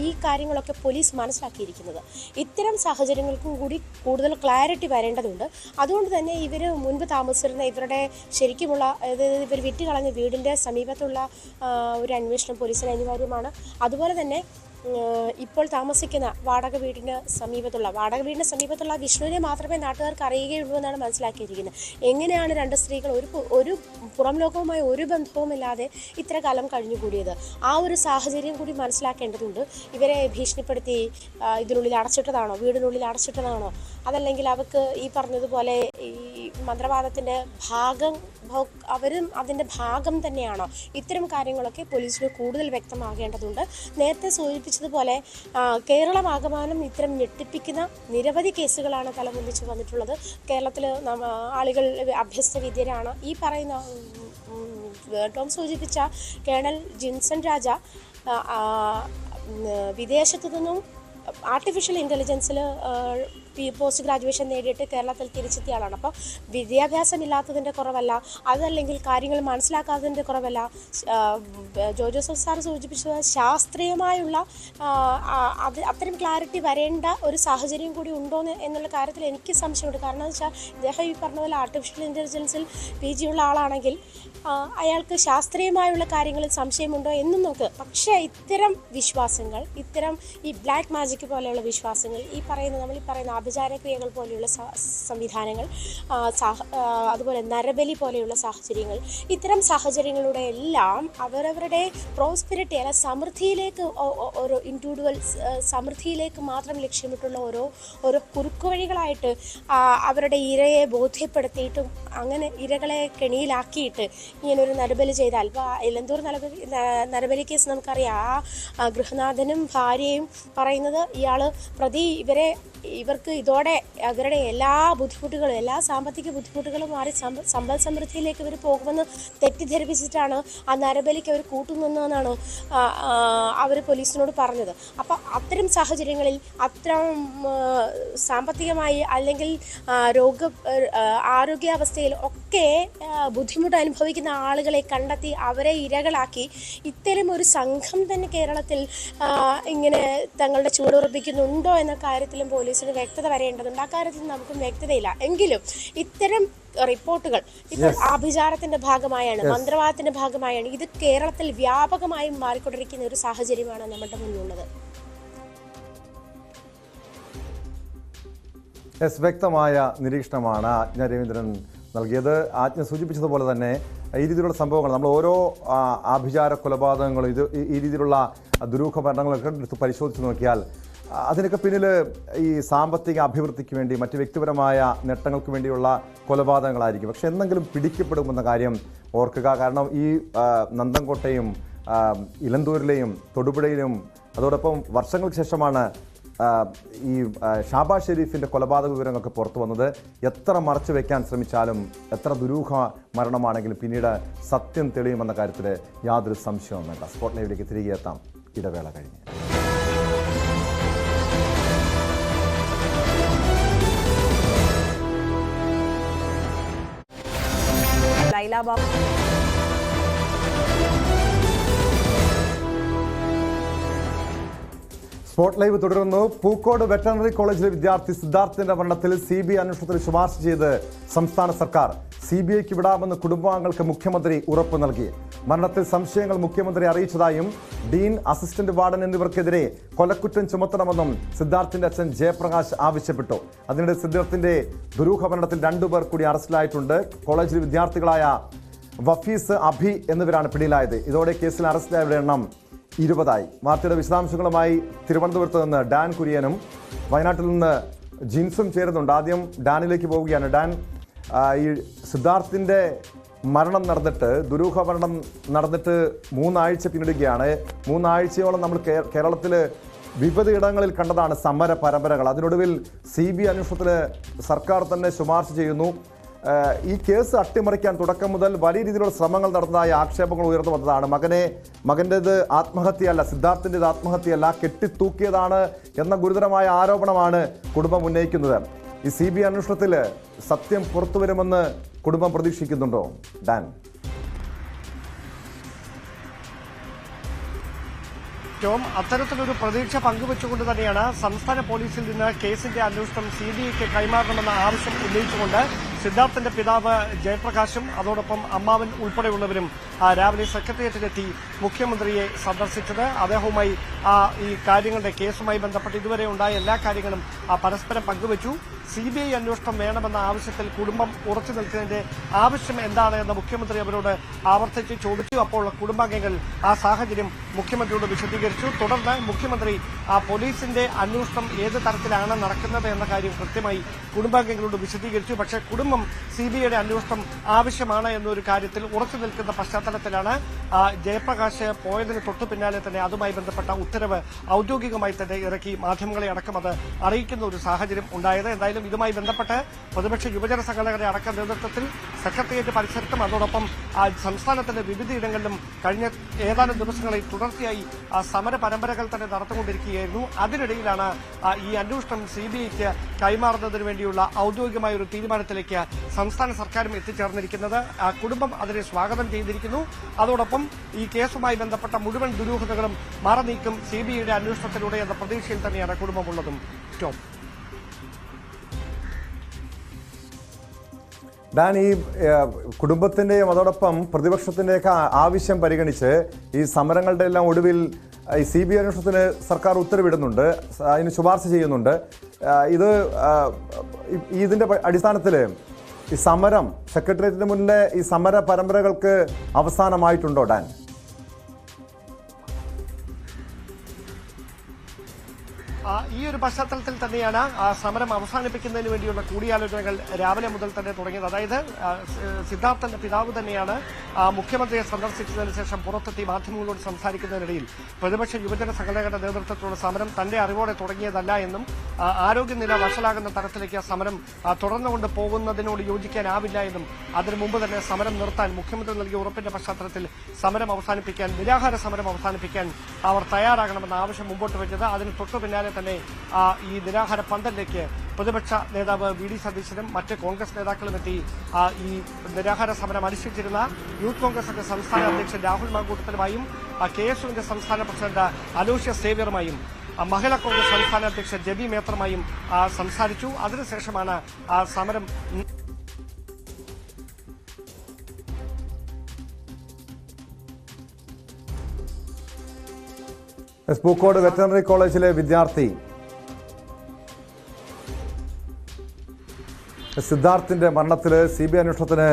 ഈ കാര്യങ്ങളൊക്കെ പോലീസ് മനസ്സിലാക്കിയിരിക്കുന്നത്. ഇത്തരം സാഹചര്യങ്ങൾക്കും കൂടി കൂടുതൽ ക്ലാരിറ്റി വരേണ്ടതുണ്ട്. അതുകൊണ്ട് തന്നെ ഇവർ മുൻപ് താമസിച്ചിരുന്ന ഇവരുടെ ശരിക്കുമുള്ള, അതായത് ഇവർ വിട്ടുകളഞ്ഞ വീടിൻ്റെ സമീപത്തുള്ള ഒരു അന്വേഷണം പോലീസിന് അനിവാര്യമാണ്. അതുപോലെ തന്നെ ഇപ്പോൾ താമസിക്കുന്ന വാടക വീടിന് സമീപത്തുള്ള വിഷ്ണുവിനെ മാത്രമേ നാട്ടുകാർക്ക് അറിയുകയുള്ളൂ എന്നാണ് മനസ്സിലാക്കിയിരിക്കുന്നത്. എങ്ങനെയാണ് 2 സ്ത്രീകൾ ഒരു പുറം ലോകവുമായി ഒരു ബന്ധവുമില്ലാതെ ഇത്ര കാലം കഴിഞ്ഞുകൂടിയത്? ആ ഒരു സാഹചര്യം കൂടി മനസ്സിലാക്കേണ്ടതുണ്ട്. ഇവരെ ഭീഷണിപ്പെടുത്തി ഇതിനുള്ളിൽ അടച്ചിട്ടതാണോ, വീടിനുള്ളിൽ അടച്ചിട്ടതാണോ, അതല്ലെങ്കിൽ അവർക്ക് ഈ പറഞ്ഞതുപോലെ ഈ മന്ത്രവാദത്തിൻ്റെ അവരും അതിൻ്റെ ഭാഗം തന്നെയാണോ? ഇത്തരം കാര്യങ്ങളൊക്കെ പോലീസിന് കൂടുതൽ വ്യക്തമാകേണ്ടതുണ്ട്. നേരത്തെ സൂചിപ്പിച്ചതുപോലെ കേരളമാകമാനം ഇത്തരം ഞെട്ടിപ്പിക്കുന്ന നിരവധി കേസുകളാണ് തലമുന്നിച്ച് വന്നിട്ടുള്ളത്. കേരളത്തിൽ ആളുകൾ അഭ്യസ്തവിദ്യരാണ്. ഈ പറയുന്ന ടോം സൂചിപ്പിച്ച കേണൽ ജിൻസൺ രാജ വിദേശത്തു നിന്നും ആർട്ടിഫിഷ്യൽ ഇൻ്റലിജൻസിൽ പോസ്റ്റ് ഗ്രാജുവേഷൻ നേടിയിട്ട് കേരളത്തിൽ തിരിച്ചെത്തിയ ആളാണ്. അപ്പോൾ വിദ്യാഭ്യാസം ഇല്ലാത്തതിൻ്റെ കുറവല്ല, അതല്ലെങ്കിൽ കാര്യങ്ങൾ മനസ്സിലാക്കാത്തതിൻ്റെ കുറവല്ല. ജോസഫ് സാർ സൂചിപ്പിച്ചത് ശാസ്ത്രീയമായുള്ള അത്തരം ക്ലാരിറ്റി വരേണ്ട ഒരു സാഹചര്യം കൂടി ഉണ്ടോ എന്നുള്ള കാര്യത്തിൽ എനിക്ക് സംശയമുണ്ട്. കാരണം എന്ന് വെച്ചാൽ ഇദ്ദേഹം ഈ പറഞ്ഞ പോലെ ആർട്ടിഫിഷ്യൽ ഇൻ്റലിജൻസിൽ PG ഉള്ള ആളാണെങ്കിൽ അയാൾക്ക് ശാസ്ത്രീയമായുള്ള കാര്യങ്ങളിൽ സംശയമുണ്ടോ എന്നും നമുക്ക്. പക്ഷേ ഇത്തരം വിശ്വാസങ്ങൾ, ഇത്തരം ഈ ബ്ലാക്ക് മാജിക് പോലെയുള്ള വിശ്വാസങ്ങൾ, നമ്മൾ ഈ പറയുന്ന ആഭിചാരക്രിയകൾ പോലെയുള്ള സംവിധാനങ്ങൾ, അതുപോലെ നരബലി പോലെയുള്ള സാഹചര്യങ്ങൾ, ഇത്തരം സാഹചര്യങ്ങളുടെ എല്ലാം അവരവരുടെ പ്രോസ്പെരിറ്റി അല്ല സമൃദ്ധിയിലേക്ക്, ഓരോ ഇൻഡിവിജ്വൽ സമൃദ്ധിയിലേക്ക് മാത്രം ലക്ഷ്യമിട്ടുള്ള ഓരോ കുറുക്കുവഴികളായിട്ട് അവരുടെ ഇരയെ ബോധ്യപ്പെടുത്തിയിട്ടും അങ്ങനെ ഇരകളെ കെണിയിലാക്കിയിട്ട് ഇങ്ങനൊരു നരബലി ചെയ്താൽ, ഇപ്പോൾ എലന്തൂർ നരബലി കേസ് നമുക്കറിയാം. ആ ഗൃഹനാഥനും ഭാര്യയും പറയുന്നത് ഇയാൾ പ്രതി ഇവർക്ക് ഇതോടെ അവരുടെ എല്ലാ ബുദ്ധിമുട്ടുകളും, എല്ലാ സാമ്പത്തിക ബുദ്ധിമുട്ടുകളും മാറി സമ്പൽ സമൃദ്ധിയിലേക്ക് ഇവർ പോകുമെന്ന് തെറ്റിദ്ധരിപ്പിച്ചിട്ടാണ് ആ നരബലിക്ക് അവർ കൂട്ടുനിന്നതെന്നാണ് അവർ പോലീസിനോട് പറഞ്ഞത്. അപ്പോൾ അത്തരം സാഹചര്യങ്ങളിൽ അത്തരം സാമ്പത്തികമായി അല്ലെങ്കിൽ ആരോഗ്യാവസ്ഥയിൽ ഒക്കെ ബുദ്ധിമുട്ട് അനുഭവിക്കുന്ന ആളുകളെ കണ്ടെത്തി അവരെ ഇരകളാക്കി ഇത്തരം ഒരു സംഘം തന്നെ കേരളത്തിൽ ഇങ്ങനെ തങ്ങളുടെ ചുവടുറപ്പിക്കുന്നുണ്ടോ എന്ന കാര്യത്തിലും പോലീസിന് വ്യക്തത വരേണ്ടതുണ്ട്. അക്കാര്യത്തിൽ നമുക്കും വ്യക്തതയില്ല. എങ്കിലും ഇത്തരം റിപ്പോർട്ടുകൾ ഇപ്പോൾ ആഭിചാരത്തിന്റെ ഭാഗമായാണ്, മന്ത്രവാദത്തിന്റെ ഭാഗമായാണ്. ഇത് കേരളത്തിൽ വ്യാപകമായും മാറിക്കൊണ്ടിരിക്കുന്ന ഒരു സാഹചര്യമാണ് നമ്മുടെ മുന്നിലുള്ളത്. വ്യക്തമായ നിരീക്ഷണമാണ് ആജ്ഞ രവീന്ദ്രൻ നൽകിയത്. ആജ്ഞ സൂചിപ്പിച്ചതുപോലെ തന്നെ ഈ രീതിയിലുള്ള സംഭവങ്ങൾ, നമ്മൾ ഓരോ ആഭിചാര കൊലപാതകങ്ങളും ഈ രീതിയിലുള്ള ദുരൂഹ ഭരണങ്ങളൊക്കെ എടുത്ത് പരിശോധിച്ച് നോക്കിയാൽ അതിനൊക്കെ പിന്നിൽ ഈ സാമ്പത്തിക അഭിവൃദ്ധിക്ക് വേണ്ടി, മറ്റ് വ്യക്തിപരമായ നേട്ടങ്ങൾക്ക് വേണ്ടിയുള്ള കൊലപാതകങ്ങളായിരിക്കും. പക്ഷെ എന്തെങ്കിലും പിടിക്കപ്പെടുമെന്ന കാര്യം ഓർക്കുക. കാരണം ഈ നന്തൻകോട്ടയും ഇലന്തൂരിലെയും തൊടുപുഴയിലും അതോടൊപ്പം വർഷങ്ങൾക്ക് ശേഷമാണ് ഈ ഷാബാസ് ഷെരീഫിൻ്റെ കൊലപാതക വിവരങ്ങളൊക്കെ പുറത്തു വന്നത്. എത്ര മറച്ചു വയ്ക്കാൻ ശ്രമിച്ചാലും, എത്ര ദുരൂഹ മരണമാണെങ്കിലും പിന്നീട് സത്യം തെളിയുമെന്ന കാര്യത്തിൽ യാതൊരു സംശയവും വേണ്ട. സ്പോട്ട് ലൈവിലേക്ക് തിരികെ എത്താം ഇടവേള കഴിഞ്ഞ്. സ്പോട്ട് ലൈവ് തുടരുന്നു. പൂക്കോട് വെറ്ററിനറി കോളേജിലെ വിദ്യാർത്ഥി സിദ്ധാർത്ഥിന്റെ മരണത്തിൽ CBI അന്വേഷണത്തിന് ശുപാർശ ചെയ്ത് സംസ്ഥാന സർക്കാർ. CBIക്ക് വിടാമെന്ന് കുടുംബാംഗങ്ങൾക്ക് മുഖ്യമന്ത്രി ഉറപ്പ് നൽകി. മരണത്തിൽ സംശയങ്ങൾ മുഖ്യമന്ത്രി അറിയിച്ചതായും ഡീൻ, അസിസ്റ്റന്റ് വാർഡൻ എന്നിവർക്കെതിരെ കൊലക്കുറ്റം ചുമത്തണമെന്നും സിദ്ധാർത്ഥിന്റെ അച്ഛൻ ജയപ്രകാശ് ആവശ്യപ്പെട്ടു. അതിനിടെ സിദ്ധാർത്ഥിന്റെ ദുരൂഹ മരണത്തിൽ 2 പേർ കൂടി അറസ്റ്റിലായിട്ടുണ്ട്. കോളേജിലെ വിദ്യാർത്ഥികളായ വഫീസ്, അഭി എന്നിവരാണ് പിടിയിലായത്. ഇതോടെ കേസിൽ അറസ്റ്റിലായവരുടെ എണ്ണം 20ആയി. വാർത്തയുടെ വിശദാംശങ്ങളുമായി തിരുവനന്തപുരത്ത് നിന്ന് ഡാൻ കുര്യനും വയനാട്ടിൽ നിന്ന് ജിൻസും ചേരുന്നുണ്ട്. ആദ്യം ഡാനിലേക്ക് പോവുകയാണ്. ഡാൻ, ഈ സിദ്ധാർത്ഥിൻ്റെ മരണം നടന്നിട്ട്, ദുരൂഹ മരണം നടന്നിട്ട് 3 ആഴ്ച പിന്നിടുകയാണ്. 3 ആഴ്ചയോളം നമ്മൾ കേരളത്തിൽ വിവിധ ഇടങ്ങളിൽ കണ്ടതാണ് സമര പരമ്പരകൾ. അതിനൊടുവിൽ CBI അന്വേഷണത്തിന് സർക്കാർ തന്നെ ശുപാർശ ചെയ്യുന്നു. ഈ കേസ് അട്ടിമറിക്കാൻ തുടക്കം മുതൽ വലിയ രീതിയിലുള്ള ശ്രമങ്ങൾ നടന്നതായ ആക്ഷേപങ്ങൾ ഉയർന്നു വന്നതാണ്. മകൻ്റേത് ആത്മഹത്യയല്ല, സിദ്ധാർത്ഥിൻ്റെത് ആത്മഹത്യയല്ല, കെട്ടിത്തൂക്കിയതാണ് എന്ന ഗുരുതരമായ ആരോപണമാണ് കുടുംബം ഉന്നയിക്കുന്നത്. ഈ CBI അന്വേഷണത്തിൽ സത്യം പുറത്തു വരുമെന്ന് കുടുംബം പ്രതീക്ഷിക്കുന്നുണ്ടോ ഡാൻ? അത്തരത്തിലൊരു പ്രതീക്ഷ പങ്കുവെച്ചുകൊണ്ട് തന്നെയാണ് സംസ്ഥാന പോലീസിൽ നിന്ന് കേസിന്റെ അന്വേഷണം CBIക്ക് കൈമാറണമെന്ന ആവശ്യം ഉന്നയിച്ചുകൊണ്ട് സിദ്ധാർത്ഥിന്റെ പിതാവ് ജയപ്രകാശും അതോടൊപ്പം അമ്മാവൻ ഉൾപ്പെടെയുള്ളവരും രാവിലെ സെക്രട്ടേറിയറ്റിലെത്തി മുഖ്യമന്ത്രിയെ സന്ദർശിച്ചത്. അദ്ദേഹവുമായി ഈ കാര്യങ്ങളുടെ കേസുമായി ബന്ധപ്പെട്ട് ഇതുവരെ ഉണ്ടായ എല്ലാ കാര്യങ്ങളും പരസ്പരം പങ്കുവച്ചു. CBI അന്വേഷണം വേണമെന്ന ആവശ്യത്തിൽ കുടുംബം ഉറച്ചു നിൽക്കുന്നതിന്റെ ആവശ്യം എന്താണ് എന്ന് മുഖ്യമന്ത്രി അവരോട് ആവർത്തിച്ച് ചോദിച്ചു. അപ്പോൾ കുടുംബാംഗങ്ങൾ ആ സാഹചര്യം മുഖ്യമന്ത്രിയോട് വിശദീകരിച്ചു. തുടർന്ന് മുഖ്യമന്ത്രി പോലീസിന്റെ അന്വേഷണം ഏത് തരത്തിലാണ് നടക്കുന്നത് എന്ന കാര്യം കൃത്യമായി കുടുംബാംഗങ്ങളോട് വിശദീകരിച്ചു. പക്ഷേ കുടുംബം CBIയുടെ അന്വേഷണം ആവശ്യമാണ് എന്നൊരു കാര്യത്തിൽ ഉറച്ചു നിൽക്കുന്ന പശ്ചാത്തലത്തിലാണ് ജയപ്രകാശ് പോയതിന് തൊട്ടു പിന്നാലെ തന്നെ അതുമായി ബന്ധപ്പെട്ട ഉത്തരവ് ഔദ്യോഗികമായി തന്നെ ഇറക്കി മാധ്യമങ്ങളെ അടക്കം അത് അറിയിക്കുന്ന ഒരു സാഹചര്യം ഉണ്ടായത്. എന്തായാലും ഇതുമായി ബന്ധപ്പെട്ട് പ്രതിപക്ഷ യുവജന സംഘടനകളുടെ അടക്കം നേതൃത്വത്തിൽ സെക്രട്ടേറിയറ്റ് പരിസരത്തും അതോടൊപ്പം സംസ്ഥാനത്തിന്റെ വിവിധയിടങ്ങളിലും കഴിഞ്ഞ ഏതാനും ദിവസങ്ങളിൽ തുടർച്ചയായി സമര പരമ്പരകൾ തന്നെ നടത്തിക്കൊണ്ടിരിക്കുകയായിരുന്നു. അതിനിടയിലാണ് ഈ അന്വേഷണം CBIക്ക് കൈമാറുന്നതിന് വേണ്ടിയുള്ള ഔദ്യോഗികമായ ഒരു തീരുമാനത്തിലേക്ക് സംസ്ഥാന സർക്കാരും എത്തിച്ചേർന്നിരിക്കുന്നത്. കുടുംബം അതിനെ സ്വാഗതം ചെയ്തിരിക്കുന്നു. അതോടൊപ്പം ഈ കേസുമായി ബന്ധപ്പെട്ട മുഴുവൻ ദുരൂഹതകളും മറനീക്കും CBIയുടെ അന്വേഷണത്തിലൂടെ എന്ന പ്രതീക്ഷയിൽ തന്നെയാണ് കുടുംബമുള്ളതും. ടോം, ഡാൻ, ഈ കുടുംബത്തിന്റെയും അതോടൊപ്പം പ്രതിപക്ഷത്തിന്റെയൊക്കെ ആവശ്യം പരിഗണിച്ച് ഈ സമരങ്ങളുടെ എല്ലാം ഒടുവിൽ ഈ CBI അന്വേഷണത്തിന് സർക്കാർ ഉത്തരവിടുന്നുണ്ട്, അതിന് ശുപാർശ ചെയ്യുന്നുണ്ട്. ഇതിന്റെ അടിസ്ഥാനത്തിൽ ഈ സമരം സെക്രട്ടേറിയറ്റിന് മുന്നിലെ ഈ സമര പരമ്പരകൾക്ക് അവസാനമായിട്ടുണ്ടോ ഡാൻ? ഈ ഒരു പശ്ചാത്തലത്തിൽ തന്നെയാണ് സമരം അവസാനിപ്പിക്കുന്നതിന് വേണ്ടിയുള്ള കൂടിയാലോചനകൾ രാവിലെ മുതൽ തന്നെ തുടങ്ങിയത്. അതായത് സിദ്ധാർത്ഥന്റെ പിതാവ് തന്നെയാണ് മുഖ്യമന്ത്രിയെ സന്ദർശിച്ചതിന് ശേഷം പുറത്തെത്തി മാധ്യമങ്ങളോട് സംസാരിക്കുന്നതിനിടയിൽ പ്രതിപക്ഷ യുവജന സംഘടനകളുടെ നേതൃത്വത്തിലുള്ള സമരം തന്റെ അറിവോടെ തുടങ്ങിയതല്ല എന്നും ആരോഗ്യനില വഷളാകുന്ന തരത്തിലേക്ക് സമരം തുടർന്നുകൊണ്ട് പോകുന്നതിനോട് യോജിക്കാനാവില്ല എന്നും അതിനു മുമ്പ് തന്നെ സമരം നിർത്താൻ മുഖ്യമന്ത്രി നൽകിയ ഉറപ്പിന്റെ പശ്ചാത്തലത്തിൽ സമരം അവസാനിപ്പിക്കാൻ, നിരാഹാര സമരം അവസാനിപ്പിക്കാൻ അവർ തയ്യാറാകണമെന്ന ആവശ്യം മുമ്പോട്ട് വെച്ചത്. അതിന് തൊട്ടു പിന്നാലെ തന്നെ ഈ നിരാഹാര പന്തലിലേക്ക് പ്രതിപക്ഷ നേതാവ് VD സതീശനും മറ്റ് കോൺഗ്രസ് നേതാക്കളും എത്തി ഈ നിരാഹാര സമരം അനുഷ്ഠിച്ചിരുന്ന യൂത്ത് കോൺഗ്രസിന്റെ സംസ്ഥാന അധ്യക്ഷൻ രാഹുൽ മാങ്കൂട്ടത്തിലുമായും KSUവിന്റെ സംസ്ഥാന പ്രസിഡന്റ് അലോഷ്യസ് സേവ്യറുമായും മഹിളാ കോൺഗ്രസ് സംസ്ഥാന അധ്യക്ഷൻ ജെബി മേത്തറുമായും സംസാരിച്ചു. അതിനുശേഷമാണ് സമരം പൂക്കോട് വെറ്ററിനറി കോളേജിലെ വിദ്യാർത്ഥി സിദ്ധാർത്ഥിന്റെ മരണത്തിൽ CBI അന്വേഷണത്തിന്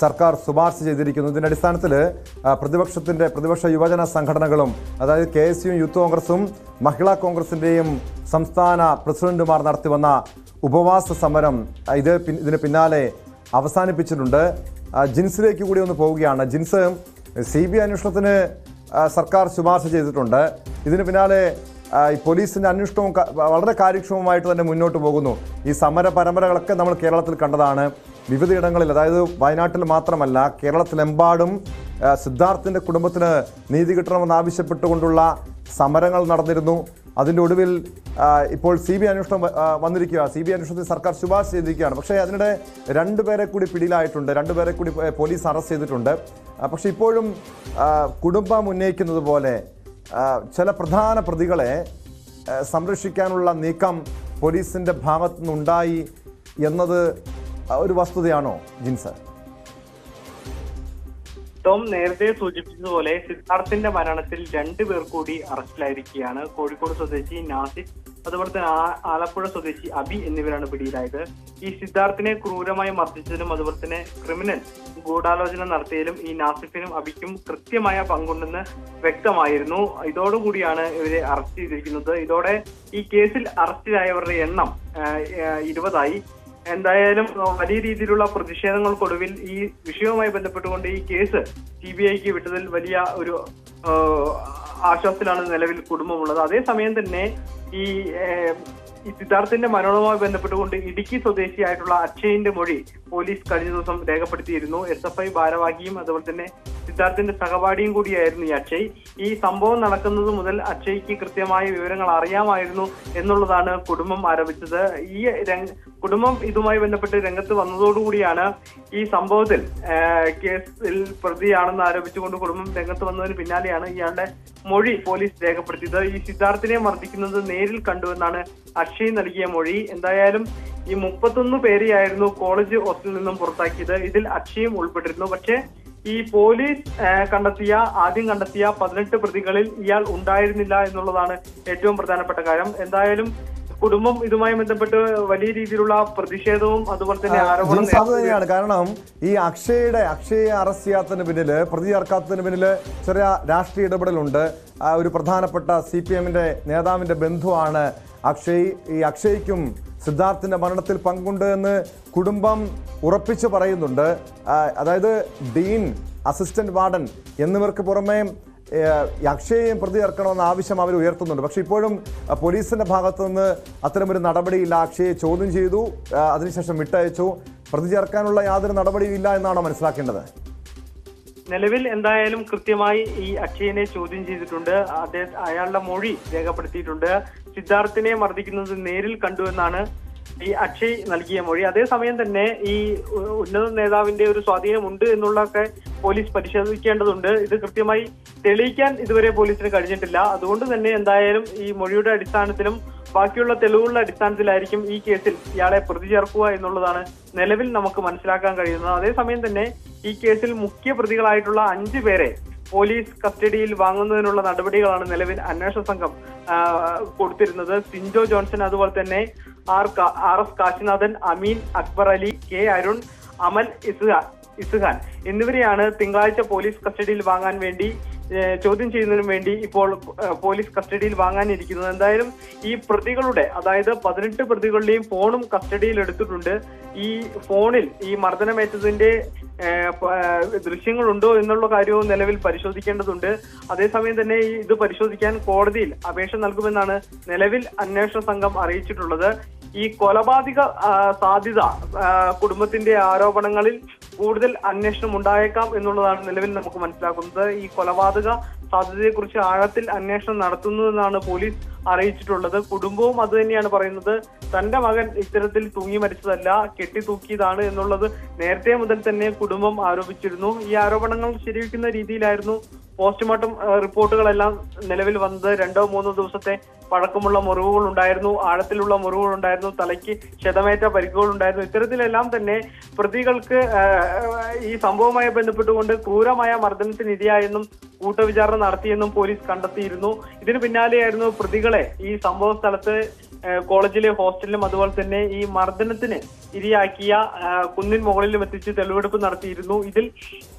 സർക്കാർ ശുപാർശ ചെയ്തിരിക്കുന്നു. ഇതിന്റെ അടിസ്ഥാനത്തിൽ പ്രതിപക്ഷ യുവജന സംഘടനകളും അതായത് KSUവും യൂത്ത് കോൺഗ്രസും മഹിളാ കോൺഗ്രസിന്റെയും സംസ്ഥാന പ്രസിഡന്റുമാർ നടത്തിവന്ന ഉപവാസ സമരം ഇതിന് പിന്നാലെ അവസാനിപ്പിച്ചിട്ടുണ്ട്. ജിൻസിലേക്ക് കൂടി ഒന്ന് പോവുകയാണ്. ജിൻസ്, CBI അന്വേഷണത്തിന് സർക്കാർ ശുപാർശ ചെയ്തിട്ടുണ്ട്. ഇതിന് പിന്നാലെ ഈ പോലീസിന്റെ അന്വേഷണവും വളരെ കാര്യക്ഷമമായിട്ട് തന്നെ മുന്നോട്ട് പോകുന്നു. ഈ സമര പരമ്പരകളൊക്കെ നമ്മൾ കേരളത്തിൽ കണ്ടതാണ്. വിവിധയിടങ്ങളിൽ, അതായത് വയനാട്ടിൽ മാത്രമല്ല കേരളത്തിലെമ്പാടും സിദ്ധാർത്ഥിന്റെ കുടുംബത്തിന് നീതി കിട്ടണമെന്നാവശ്യപ്പെട്ടുകൊണ്ടുള്ള സമരങ്ങൾ നടന്നിരുന്നു. അതിൻ്റെ ഒടുവിൽ ഇപ്പോൾ CBI അന്വേഷണം വന്നിരിക്കുക. CBI അന്വേഷണത്തിൽ സർക്കാർ ശുപാർശ ചെയ്തിരിക്കുകയാണ്. പക്ഷേ അതിനിടെ രണ്ടുപേരെ കൂടി പിടിയിലായിട്ടുണ്ട്, രണ്ടുപേരെ കൂടി പോലീസ് അറസ്റ്റ് ചെയ്തിട്ടുണ്ട്. പക്ഷെ ഇപ്പോഴും കുടുംബം ഉന്നയിക്കുന്നത് പോലെ ചില പ്രധാന പ്രതികളെ സംരക്ഷിക്കാനുള്ള നീക്കം പോലീസിന്റെ ഭാഗത്തു നിന്നുണ്ടായി എന്നത് ഒരു വസ്തുതയാണോ ജിൻസ്? ടോം നേരത്തെ സൂചിപ്പിച്ചതുപോലെ സിദ്ധാർത്ഥിന്റെ മരണത്തിൽ 2 പേർ കൂടി അറസ്റ്റിലായിരിക്കുകയാണ്. കോഴിക്കോട് സ്വദേശി നാസിഫ്, അതുപോലെ തന്നെ ആലപ്പുഴ സ്വദേശി അബി എന്നിവരാണ് പിടിയിലായത്. ഈ സിദ്ധാർത്ഥിനെ ക്രൂരമായി മർദ്ദിച്ചതിനും അതുപോലെ തന്നെ ക്രിമിനൽ ഗൂഢാലോചന നടത്തിയതിലും ഈ നാസിഫിനും അബിക്കും കൃത്യമായ പങ്കുണ്ടെന്ന് വ്യക്തമായിരുന്നു. ഇതോടുകൂടിയാണ് ഇവരെ അറസ്റ്റ് ചെയ്തിരിക്കുന്നത്. ഇതോടെ ഈ കേസിൽ അറസ്റ്റിലായവരുടെ എണ്ണം 20ആയി. എന്തായാലും വലിയ രീതിയിലുള്ള പ്രതിഷേധങ്ങൾക്കൊടുവിൽ ഈ വിഷയവുമായി ബന്ധപ്പെട്ടുകൊണ്ട് ഈ കേസ് CBIക്ക് വിട്ടതിൽ വലിയ ഒരു ആശ്വാസത്തിലാണ് നിലവിൽ കുടുംബമുള്ളത്. അതേസമയം തന്നെ ഈ സിദ്ധാർത്ഥിന്റെ മരണവുമായി ബന്ധപ്പെട്ടുകൊണ്ട് ഇടുക്കി സ്വദേശിയായിട്ടുള്ള അക്ഷയിന്റെ മൊഴി പോലീസ് കഴിഞ്ഞ ദിവസം രേഖപ്പെടുത്തിയിരുന്നു. SFI ഭാരവാഹിയും അതുപോലെ തന്നെ സിദ്ധാർത്ഥിന്റെ സഹപാഠിയും കൂടിയായിരുന്നു ഈ അക്ഷയ്. ഈ സംഭവം നടക്കുന്നത് മുതൽ അക്ഷയ്ക്ക് കൃത്യമായ വിവരങ്ങൾ അറിയാമായിരുന്നു എന്നുള്ളതാണ് കുടുംബം ആരോപിച്ചത്. ഈ കുടുംബം ഇതുമായി ബന്ധപ്പെട്ട് രംഗത്ത് വന്നതോടുകൂടിയാണ് ഈ സംഭവത്തിൽ കേസിൽ പ്രതിയാണെന്ന് ആരോപിച്ചുകൊണ്ട് കുടുംബം രംഗത്ത് വന്നതിന് പിന്നാലെയാണ് ഇയാളുടെ മൊഴി പോലീസ് രേഖപ്പെടുത്തിയത്. ഈ സിദ്ധാർത്ഥിനെ മർദ്ദിക്കുന്നത് നേരിൽ കണ്ടുവെന്നാണ് അക്ഷയ് നൽകിയ മൊഴി. എന്തായാലും ഈ 31 പേരെയായിരുന്നു കോളേജ് ഹോസ്റ്റലിൽ നിന്നും പുറത്താക്കിയത്. ഇതിൽ അക്ഷയും ഉൾപ്പെട്ടിരുന്നു. പക്ഷേ ഈ പോലീസ് ആദ്യം കണ്ടെത്തിയ 18 പ്രതികളിൽ ഇയാൾ ഉണ്ടായിരുന്നില്ല എന്നുള്ളതാണ് ഏറ്റവും പ്രധാനപ്പെട്ട കാര്യം. എന്തായാലും കുടുംബം ഇതുമായി ബന്ധപ്പെട്ട് വലിയ രീതിയിലുള്ള പ്രതിഷേധവും അതുപോലെ തന്നെ ആരോപണം തന്നെയാണ്. കാരണം ഈ അക്ഷയെ അറസ്റ്റ് ചെയ്യാത്തതിന് പിന്നില്, പ്രതി ചേർക്കാത്തതിന് പിന്നില് ചെറിയ രാഷ്ട്രീയ ഇടപെടലുണ്ട്. ഒരു പ്രധാനപ്പെട്ട CPMന്റെ നേതാവിന്റെ ബന്ധുവാണ് അക്ഷയ്. ഈ അക്ഷയ്ക്കും സിദ്ധാർത്ഥിന്റെ മരണത്തിൽ പങ്കുണ്ട് എന്ന് കുടുംബം ഉറപ്പിച്ചു പറയുന്നുണ്ട്. അതായത് ഡീൻ, അസിസ്റ്റന്റ് വാർഡൻ എന്നിവർക്ക് പുറമെ അക്ഷയെയും പ്രതി ചേർക്കണമെന്ന ആവശ്യം അവർ ഉയർത്തുന്നുണ്ട്. പക്ഷെ ഇപ്പോഴും പോലീസിന്റെ ഭാഗത്തു നിന്ന് അത്തരമൊരു നടപടിയില്ല. അക്ഷയെ ചോദ്യം ചെയ്തു, അതിനുശേഷം വിട്ടയച്ചു. പ്രതി ചേർക്കാനുള്ള യാതൊരു നടപടിയും ഇല്ല എന്നാണോ മനസ്സിലാക്കേണ്ടത്? നിലവിൽ എന്തായാലും കൃത്യമായി ഈ അക്ഷയനെ ചോദ്യം ചെയ്തിട്ടുണ്ട്. അയാളുടെ മൊഴി രേഖപ്പെടുത്തിയിട്ടുണ്ട്. സിദ്ധാർത്ഥിനെ മർദ്ദിക്കുന്നത് നേരിൽ കണ്ടു എന്നാണ് ഈ അക്ഷയ് നൽകിയ മൊഴി. അതേസമയം തന്നെ ഈ ഉന്നത നേതാവിന്റെ ഒരു സ്വാധീനമുണ്ട് എന്നുള്ളതൊക്കെ പോലീസ് പരിശോധിക്കേണ്ടതുണ്ട്. ഇത് കൃത്യമായി തെളിയിക്കാൻ ഇതുവരെ പോലീസിന് കഴിഞ്ഞിട്ടില്ല. അതുകൊണ്ട് തന്നെ എന്തായാലും ഈ മൊഴിയുടെ അടിസ്ഥാനത്തിലും ബാക്കിയുള്ള തെളിവുകളുടെ അടിസ്ഥാനത്തിലായിരിക്കും ഈ കേസിൽ ഇയാളെ പ്രതി ചേർക്കുക എന്നുള്ളതാണ് നിലവിൽ നമുക്ക് മനസ്സിലാക്കാൻ കഴിയുന്നത്. അതേസമയം തന്നെ ഈ കേസിൽ മുഖ്യ പ്രതികളായിട്ടുള്ള 5 പേരെ പോലീസ് കസ്റ്റഡിയിൽ വാങ്ങുന്നതിനുള്ള നടപടികളാണ് നിലവിൽ അന്വേഷണ സംഘം കൊടുത്തിരുന്നത്. സിൻജോ ജോൺസൺ, അതുപോലെ തന്നെ RS കാശിനാഥൻ, അമീൻ അക്ബർ അലി, കെ അരുൺ, അമൽ ഇസ്ഹാൻ എന്നിവരെയാണ് തിങ്കളാഴ്ച പോലീസ് കസ്റ്റഡിയിൽ വാങ്ങാൻ വേണ്ടി ചോദ്യം ചെയ്യുന്നതിനു വേണ്ടി ഇപ്പോൾ പോലീസ് കസ്റ്റഡിയിൽ വാങ്ങാനിരിക്കുന്നത്. എന്തായാലും ഈ പ്രതികളുടെ, അതായത് 18 പ്രതികളുടെയും ഫോണും കസ്റ്റഡിയിൽ എടുത്തിട്ടുണ്ട്. ഈ ഫോണിൽ ഈ മർദ്ദനമേറ്റതിന്റെ ദൃശ്യങ്ങളുണ്ടോ എന്നുള്ള കാര്യവും നിലവിൽ പരിശോധിക്കേണ്ടതുണ്ട്. അതേസമയം തന്നെ ഇത് പരിശോധിക്കാൻ കോടതിയിൽ അപേക്ഷ നൽകുമെന്നാണ് നിലവിൽ അന്വേഷണ സംഘം അറിയിച്ചിട്ടുള്ളത്. ഈ കൊലപാതക സാധ്യത, കുടുംബത്തിന്റെ ആരോപണങ്ങളിൽ കൂടുതൽ അന്വേഷണം ഉണ്ടായേക്കാം എന്നുള്ളതാണ് നിലവിൽ നമുക്ക് മനസ്സിലാക്കുന്നത്. ഈ കൊലപാതക സാധ്യതയെക്കുറിച്ച് ആഴത്തിൽ അന്വേഷണം നടത്തുന്നുവെന്നാണ് പോലീസ് അറിയിച്ചിട്ടുള്ളത്. കുടുംബവും അത് തന്നെയാണ് പറയുന്നത്. തന്റെ മകൻ ഇത്തരത്തിൽ തൂങ്ങി മരിച്ചതല്ല, കെട്ടിത്തൂക്കിയതാണ് എന്നുള്ളത് നേരത്തെ മുതൽ തന്നെ കുടുംബം ആരോപിച്ചിരുന്നു. ഈ ആരോപണങ്ങൾ ശരിവെക്കുന്ന രീതിയിലായിരുന്നു പോസ്റ്റ്മോർട്ടം റിപ്പോർട്ടുകളെല്ലാം നിലവിൽ വന്നത്. 2-3 ദിവസത്തെ പഴക്കമുള്ള മുറിവുകൾ ഉണ്ടായിരുന്നു, ആഴത്തിലുള്ള മുറിവുകൾ ഉണ്ടായിരുന്നു, തലയ്ക്ക് ക്ഷതമേറ്റ പരിക്കുകൾ ഉണ്ടായിരുന്നു. ഇത്തരത്തിലെല്ലാം തന്നെ പ്രതികൾക്ക് ഈ സംഭവവുമായി ബന്ധപ്പെട്ടുകൊണ്ട് ക്രൂരമായ മർദ്ദനത്തിന് ഇരയായെന്നും കൂട്ടവിചാരണ നടത്തിയെന്നും പോലീസ് കണ്ടെത്തിയിരുന്നു. ഇതിന് പിന്നാലെയായിരുന്നു പ്രതികളെ ഈ സംഭവ സ്ഥലത്ത് കോളേജിലെ ഹോസ്റ്റലിലും അതുപോലെ തന്നെ ഈ മർദ്ദനത്തിന് ഇരയാക്കിയ കുന്നിൻ മുകളിലും എത്തിച്ച് തെളിവെടുപ്പ് നടത്തിയിരുന്നു. ഇതിൽ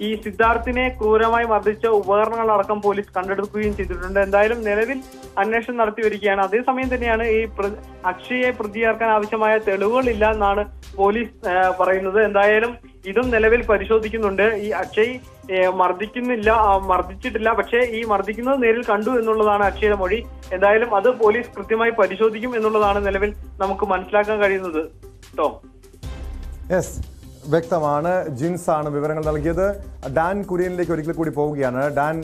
ഈ സിദ്ധാർത്ഥിനെ ക്രൂരമായി മർദ്ദിച്ച ഉപകരണങ്ങളടക്കം പോലീസ് കണ്ടെടുക്കുകയും ചെയ്തിട്ടുണ്ട്. എന്തായാലും നിലവിൽ അന്വേഷണം നടത്തി വരികയാണ്. അതേസമയം തന്നെയാണ് ഈ അക്ഷയെ പ്രതി ചേർക്കാൻ ആവശ്യമായ തെളിവുകളില്ല എന്നാണ് പോലീസ് പറയുന്നത്. എന്തായാലും ഇതും നിലവിൽ പരിശോധിക്കുന്നുണ്ട്. ഈ അക്ഷയ് മർദ്ദിച്ചിട്ടില്ല, പക്ഷേ ഈ മർദ്ദിക്കുന്നത് നേരിൽ കണ്ടു എന്നുള്ളതാണ് അക്ഷയുടെ മൊഴി. എന്തായാലും അത് പോലീസ് കൃത്യമായി പരിശോധിക്കും എന്നുള്ളതാണ് നിലവിൽ നമുക്ക് മനസ്സിലാക്കാൻ കഴിയുന്നത്. ടോം, യെസ്, വ്യക്തമാണ്. ജിൻസ് ആണ് വിവരങ്ങൾ നൽകിയത്. ഡാൻ കുര്യനിലേക്ക് ഒരിക്കൽ കൂടി പോവുകയാണ്. ഡാൻ,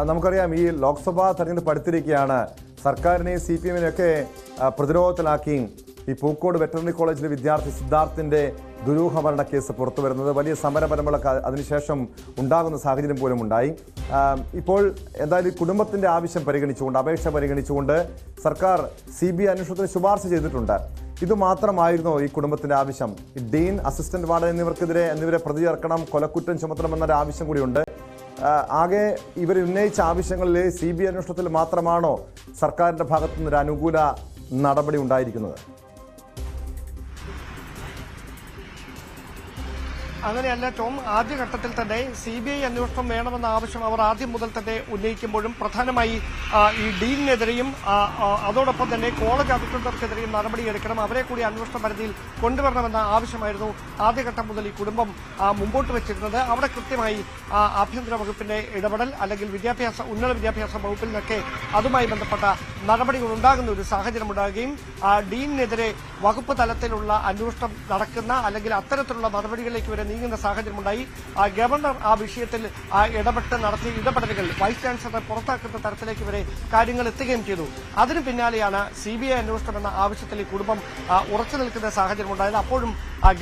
നമുക്കറിയാം ഈ ലോക്സഭാ തെരഞ്ഞെടുപ്പ് അടുത്തിരിക്കുകയാണ്. സർക്കാരിനെയും CPM-നെയൊക്കെ പ്രതിരോധത്തിലാക്കി ഈ പൂക്കോട് വെറ്ററിനറി കോളേജിലെ വിദ്യാർത്ഥി സിദ്ധാർത്ഥിന്റെ ദുരൂഹ മരണ കേസ് പുറത്തു വരുന്നത്, വലിയ സമരപരമ്പളൊക്കെ അതിനുശേഷം ഉണ്ടാകുന്ന സാഹചര്യം പോലും ഉണ്ടായി. ഇപ്പോൾ എന്തായാലും കുടുംബത്തിന്റെ ആവശ്യം പരിഗണിച്ചുകൊണ്ട്, അപേക്ഷ പരിഗണിച്ചുകൊണ്ട് സർക്കാർ CBI അന്വേഷണത്തിന് ശുപാർശ ചെയ്തിട്ടുണ്ട്. ഇത് മാത്രമായിരുന്നോ ഈ കുടുംബത്തിന്റെ ആവശ്യം? ഡീൻ, അസിസ്റ്റന്റ് വാർഡൻ എന്നിവരെ പ്രതി ചേർക്കണം, കൊലക്കുറ്റം ചുമത്തണമെന്നൊരു ആവശ്യം കൂടിയുണ്ട്. ആകെ ഇവർ ഉന്നയിച്ച ആവശ്യങ്ങളിൽ CBI അന്വേഷണത്തിൽ മാത്രമാണോ സർക്കാരിന്റെ ഭാഗത്തു നിന്നൊരു അനുകൂല നടപടി ഉണ്ടായിരിക്കുന്നത്? അങ്ങനെയല്ല ടോം. ആദ്യഘട്ടത്തിൽ തന്നെ CBI അന്വേഷണം വേണമെന്ന ആവശ്യം അവർ ആദ്യം മുതൽ തന്നെ ഉന്നയിക്കുമ്പോഴും പ്രധാനമായി ഈ ഡീനിനെതിരെയും അതോടൊപ്പം തന്നെ കോളേജ് അധികൃതർക്കെതിരെയും നടപടിയെടുക്കണം, അവരെ കൂടി അന്വേഷണ പരിധിയിൽ കൊണ്ടുവരണമെന്ന ആവശ്യമായിരുന്നു ആദ്യഘട്ടം മുതൽ ഈ കുടുംബം മുമ്പോട്ട് വെച്ചിരുന്നത്. അവിടെ കൃത്യമായി ആഭ്യന്തര വകുപ്പിന്റെ ഇടപെടൽ, അല്ലെങ്കിൽ ഉന്നത വിദ്യാഭ്യാസ വകുപ്പിൽ നിന്നൊക്കെ അതുമായി ബന്ധപ്പെട്ട നടപടികൾ ഉണ്ടാകുന്ന ഒരു സാഹചര്യം ഉണ്ടാകുകയും ഡീനിനെതിരെ വകുപ്പ് തലത്തിലുള്ള അന്വേഷണം നടക്കുന്ന, അല്ലെങ്കിൽ അത്തരത്തിലുള്ള നടപടികളിലേക്ക് വരെ നീങ്ങുന്ന സാഹചര്യമുണ്ടായി. ഗവർണർ ആ വിഷയത്തിൽ ഇടപെട്ട് നടത്തിയ ഇടപെടലുകൾ വൈസ് ചാൻസലറെ പുറത്താക്കുന്ന തരത്തിലേക്ക് വരെ കാര്യങ്ങൾ എത്തുകയും ചെയ്തു. അതിനു പിന്നാലെയാണ് CBI അന്വേഷണം എന്ന ആവശ്യത്തിൽ ഈ കുടുംബം ഉറച്ചു നിൽക്കുന്ന സാഹചര്യമുണ്ടായത്. അപ്പോഴും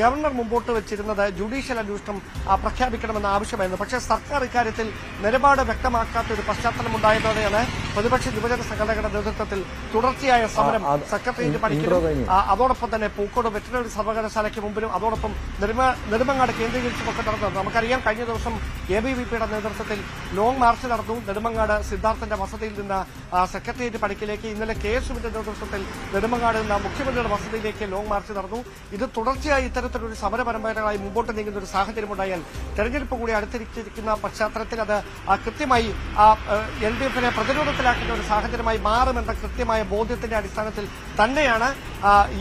ഗവർണർ മുമ്പോട്ട് വെച്ചിരുന്നത് ജുഡീഷ്യൽ അന്വേഷണം പ്രഖ്യാപിക്കണമെന്ന ആവശ്യമായിരുന്നു. പക്ഷേ സർക്കാർ ഇക്കാര്യത്തിൽ നിലപാട് വ്യക്തമാക്കാത്ത ഒരു പശ്ചാത്തലമുണ്ടായതോടെയാണ് പ്രതിപക്ഷ യുവജന സംഘടനകളുടെ നേതൃത്വത്തിൽ തുടർച്ചയായ സമരം സെക്രട്ടേറിയറ്റ് പണിക്കലും അതോടൊപ്പം തന്നെ പൂക്കോട് വെറ്ററിനറി സർവകലാശാലയ്ക്ക് മുമ്പിലും അതോടൊപ്പം നെടുമങ്ങാട് കേന്ദ്രീകരിച്ചുമൊക്കെ നടന്നത്. നമുക്കറിയാം, കഴിഞ്ഞ ദിവസം ABVPയുടെ നേതൃത്വത്തിൽ ലോങ് മാർച്ച് നടന്നു. നെടുമങ്ങാട് സിദ്ധാർത്ഥന്റെ വസതിയിൽ നിന്ന് സെക്രട്ടേറിയറ്റ് പണിക്കിലേക്ക്. ഇന്നലെ KSUവിന്റെ നേതൃത്വത്തിൽ നെടുമങ്ങാട് നിന്ന് മുഖ്യമന്ത്രിയുടെ വസതിയിലേക്ക് ലോങ് മാർച്ച് നടന്നു. ഇത് തുടർച്ചയായി ഇത്തരത്തിലൊരു സമരപരമ്പരകളായി മുമ്പോട്ട് നീങ്ങുന്ന ഒരു സാഹചര്യമുണ്ടായാൽ തെരഞ്ഞെടുപ്പ് കൂടി അടുത്തിരിക്കുന്ന പശ്ചാത്തലത്തിൽ അത് കൃത്യമായി LDF-നെ പ്രതിരോധത്തിൽ നടപ്പിലാക്കുന്ന ഒരു സാഹചര്യമായി മാറുമെന്ന കൃത്യമായ ബോധ്യത്തിന്റെ അടിസ്ഥാനത്തിൽ തന്നെയാണ്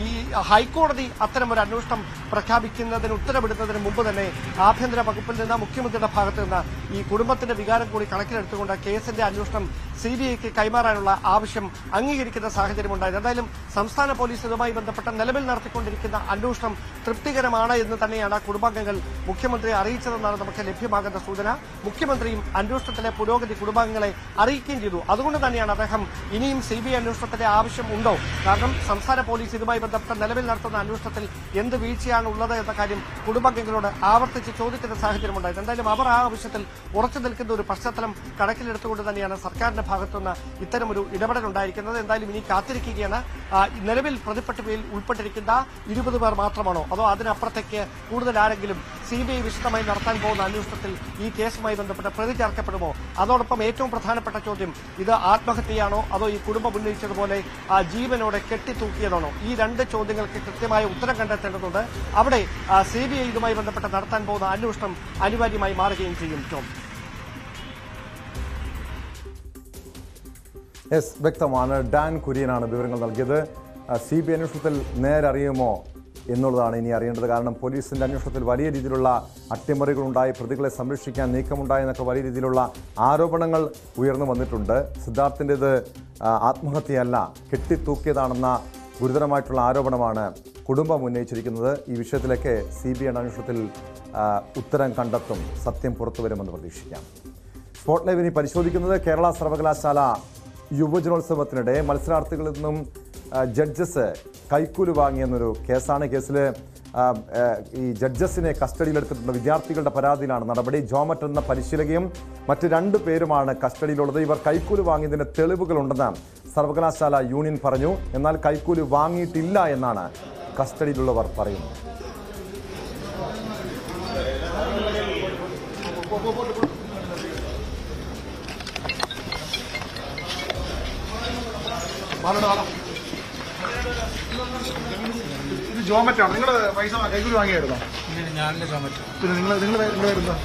ഈ ഹൈക്കോടതി അത്തരമൊരു അന്വേഷണം പ്രഖ്യാപിക്കുന്നതിന് ഉത്തരവിടുന്നതിന് മുമ്പ് തന്നെ ആഭ്യന്തര വകുപ്പിൽ നിന്ന് മുഖ്യമന്ത്രിയുടെ ഭാഗത്ത് നിന്ന് ഈ കുടുംബത്തിന്റെ വികാരം കൂടി കണക്കിലെടുത്തുകൊണ്ട് കേസിന്റെ അന്വേഷണം CBIക്ക് കൈമാറാനുള്ള ആവശ്യം അംഗീകരിക്കുന്ന സാഹചര്യമുണ്ടായത്. എന്തായാലും സംസ്ഥാന പോലീസ് ഇതുമായി ബന്ധപ്പെട്ട നിലവിൽ നടത്തിക്കൊണ്ടിരിക്കുന്ന അന്വേഷണം തൃപ്തികരമാണ് എന്ന് തന്നെയാണ് കുടുംബാംഗങ്ങൾ മുഖ്യമന്ത്രിയെ അറിയിച്ചതെന്നാണ് നമുക്ക് ലഭ്യമാകുന്ന സൂചന. മുഖ്യമന്ത്രിയും അന്വേഷണത്തിലെ പുരോഗതി കുടുംബാംഗങ്ങളെ അറിയിക്കുകയും ചെയ്തു. അതുകൊണ്ട് തന്നെയാണ് അദ്ദേഹം ഇനിയും CBI അന്വേഷണത്തിന്റെ ആവശ്യം ഉണ്ടോ, കാരണം സംസ്ഥാന പോലീസ് ഇതുമായി ബന്ധപ്പെട്ട നിലവിൽ നടത്തുന്ന അന്വേഷണത്തിൽ എന്ത് വീഴ്ചയാണ് ഉള്ളത് എന്ന കാര്യം കുടുംബാംഗങ്ങളോട് ആവർത്തിച്ച് ചോദിക്കുന്ന സാഹചര്യമുണ്ടായത്. എന്തായാലും അവർ ആ ആവശ്യത്തിൽ ഉറച്ചു നിൽക്കുന്ന ഒരു പശ്ചാത്തലം കണക്കിലെടുത്തുകൊണ്ട് തന്നെയാണ് സർക്കാരിന്റെ ഭാഗത്തുനിന്ന് ഇത്തരമൊരു ഇടപെടലുണ്ടായിരിക്കുന്നത്. എന്തായാലും ഇനി കാത്തിരിക്കുകയാണ്. നിലവിൽ പ്രതിപ്പട്ടികയിൽ ഉൾപ്പെട്ടിരിക്കുന്ന 20 പേർ മാത്രമാണോ അതോ അതിനപ്പുറത്തേക്ക് കൂടുതൽ ആരെങ്കിലും CBI വിശദമായി നടത്താൻ പോകുന്ന അന്വേഷണത്തിൽ ഈ കേസുമായി ബന്ധപ്പെട്ട് പ്രതി ചേർക്കപ്പെടുമോ? അതോടൊപ്പം ഏറ്റവും പ്രധാനപ്പെട്ട ചോദ്യം, ഇത് ആത്മഹത്യയാണോ അതോ ഈ കുടുംബം ഉന്നയിച്ചതുപോലെ ജീവനോടെ കെട്ടിത്തൂക്കിയതാണോ? ഈ രണ്ട് ചോദ്യങ്ങൾക്ക് കൃത്യമായ ഉത്തരം കണ്ടെത്തേണ്ടതുണ്ട്. അവിടെ CBI ഇതുമായി ബന്ധപ്പെട്ട് നടത്താൻ പോകുന്ന അന്വേഷണം അനിവാര്യമായി മാറുകയും ചെയ്യും. ടോം, വ്യക്തമാണ്. ഡാൻ കുര്യനാണ് വിവരങ്ങൾ നൽകിയത്. CBI അന്വേഷണത്തിൽ നേരറിയുമോ എന്നുള്ളതാണ് ഇനി അറിയേണ്ടത്. കാരണം പോലീസിന്റെ അന്വേഷണത്തിൽ വലിയ രീതിയിലുള്ള അട്ടിമറികളുണ്ടായി, പ്രതികളെ സംരക്ഷിക്കാൻ നീക്കമുണ്ടായി എന്നൊക്കെ വലിയ രീതിയിലുള്ള ആരോപണങ്ങൾ ഉയർന്നു വന്നിട്ടുണ്ട്. സിദ്ധാർത്ഥിൻ്റെത് ആത്മഹത്യയല്ല, കെട്ടിത്തൂക്കിയതാണെന്ന ഗുരുതരമായിട്ടുള്ള ആരോപണമാണ് കുടുംബം ഉന്നയിച്ചിരിക്കുന്നത്. ഈ വിഷയത്തിലേക്ക് CBI അന്വേഷണത്തിൽ ഉത്തരം കണ്ടെത്തും, സത്യം പുറത്തു വരുമെന്ന് പ്രതീക്ഷിക്കാം. സ്പോട്ട് ലൈവ് ഇനി പരിശോധിക്കുന്നത് കേരള സർവകലാശാല യുവജനോത്സവത്തിനിടെ മത്സരാർത്ഥികളിൽ നിന്നും ജഡ്ജസ് കൈക്കൂലി വാങ്ങിയെന്നൊരു കേസാണ്. കേസിൽ ഈ ജഡ്ജസിനെ കസ്റ്റഡിയിലെടുത്തിട്ടുള്ള വിദ്യാർത്ഥികളുടെ പരാതിയിലാണ് നടപടി. ജോമറ്റ് എന്ന പരിശീലകയും മറ്റ് 2 പേരുമാണ് കസ്റ്റഡിയിലുള്ളത്. ഇവർ കൈക്കൂലി വാങ്ങിയതിന് തെളിവുകളുണ്ടെന്ന് സർവകലാശാല യൂണിയൻ പറഞ്ഞു. എന്നാൽ കൈക്കൂലി വാങ്ങിയിട്ടില്ല എന്നാണ് കസ്റ്റഡിയിലുള്ളവർ പറയുന്നത്. ഇത് ജോമറ്റാണ്. നിങ്ങൾ പൈസ കൈക്കൂലി വാങ്ങിയായിരുന്നോ? ഞാനില്ല ജോമറ്റ്. പിന്നെ നിങ്ങൾ വരുന്നോ?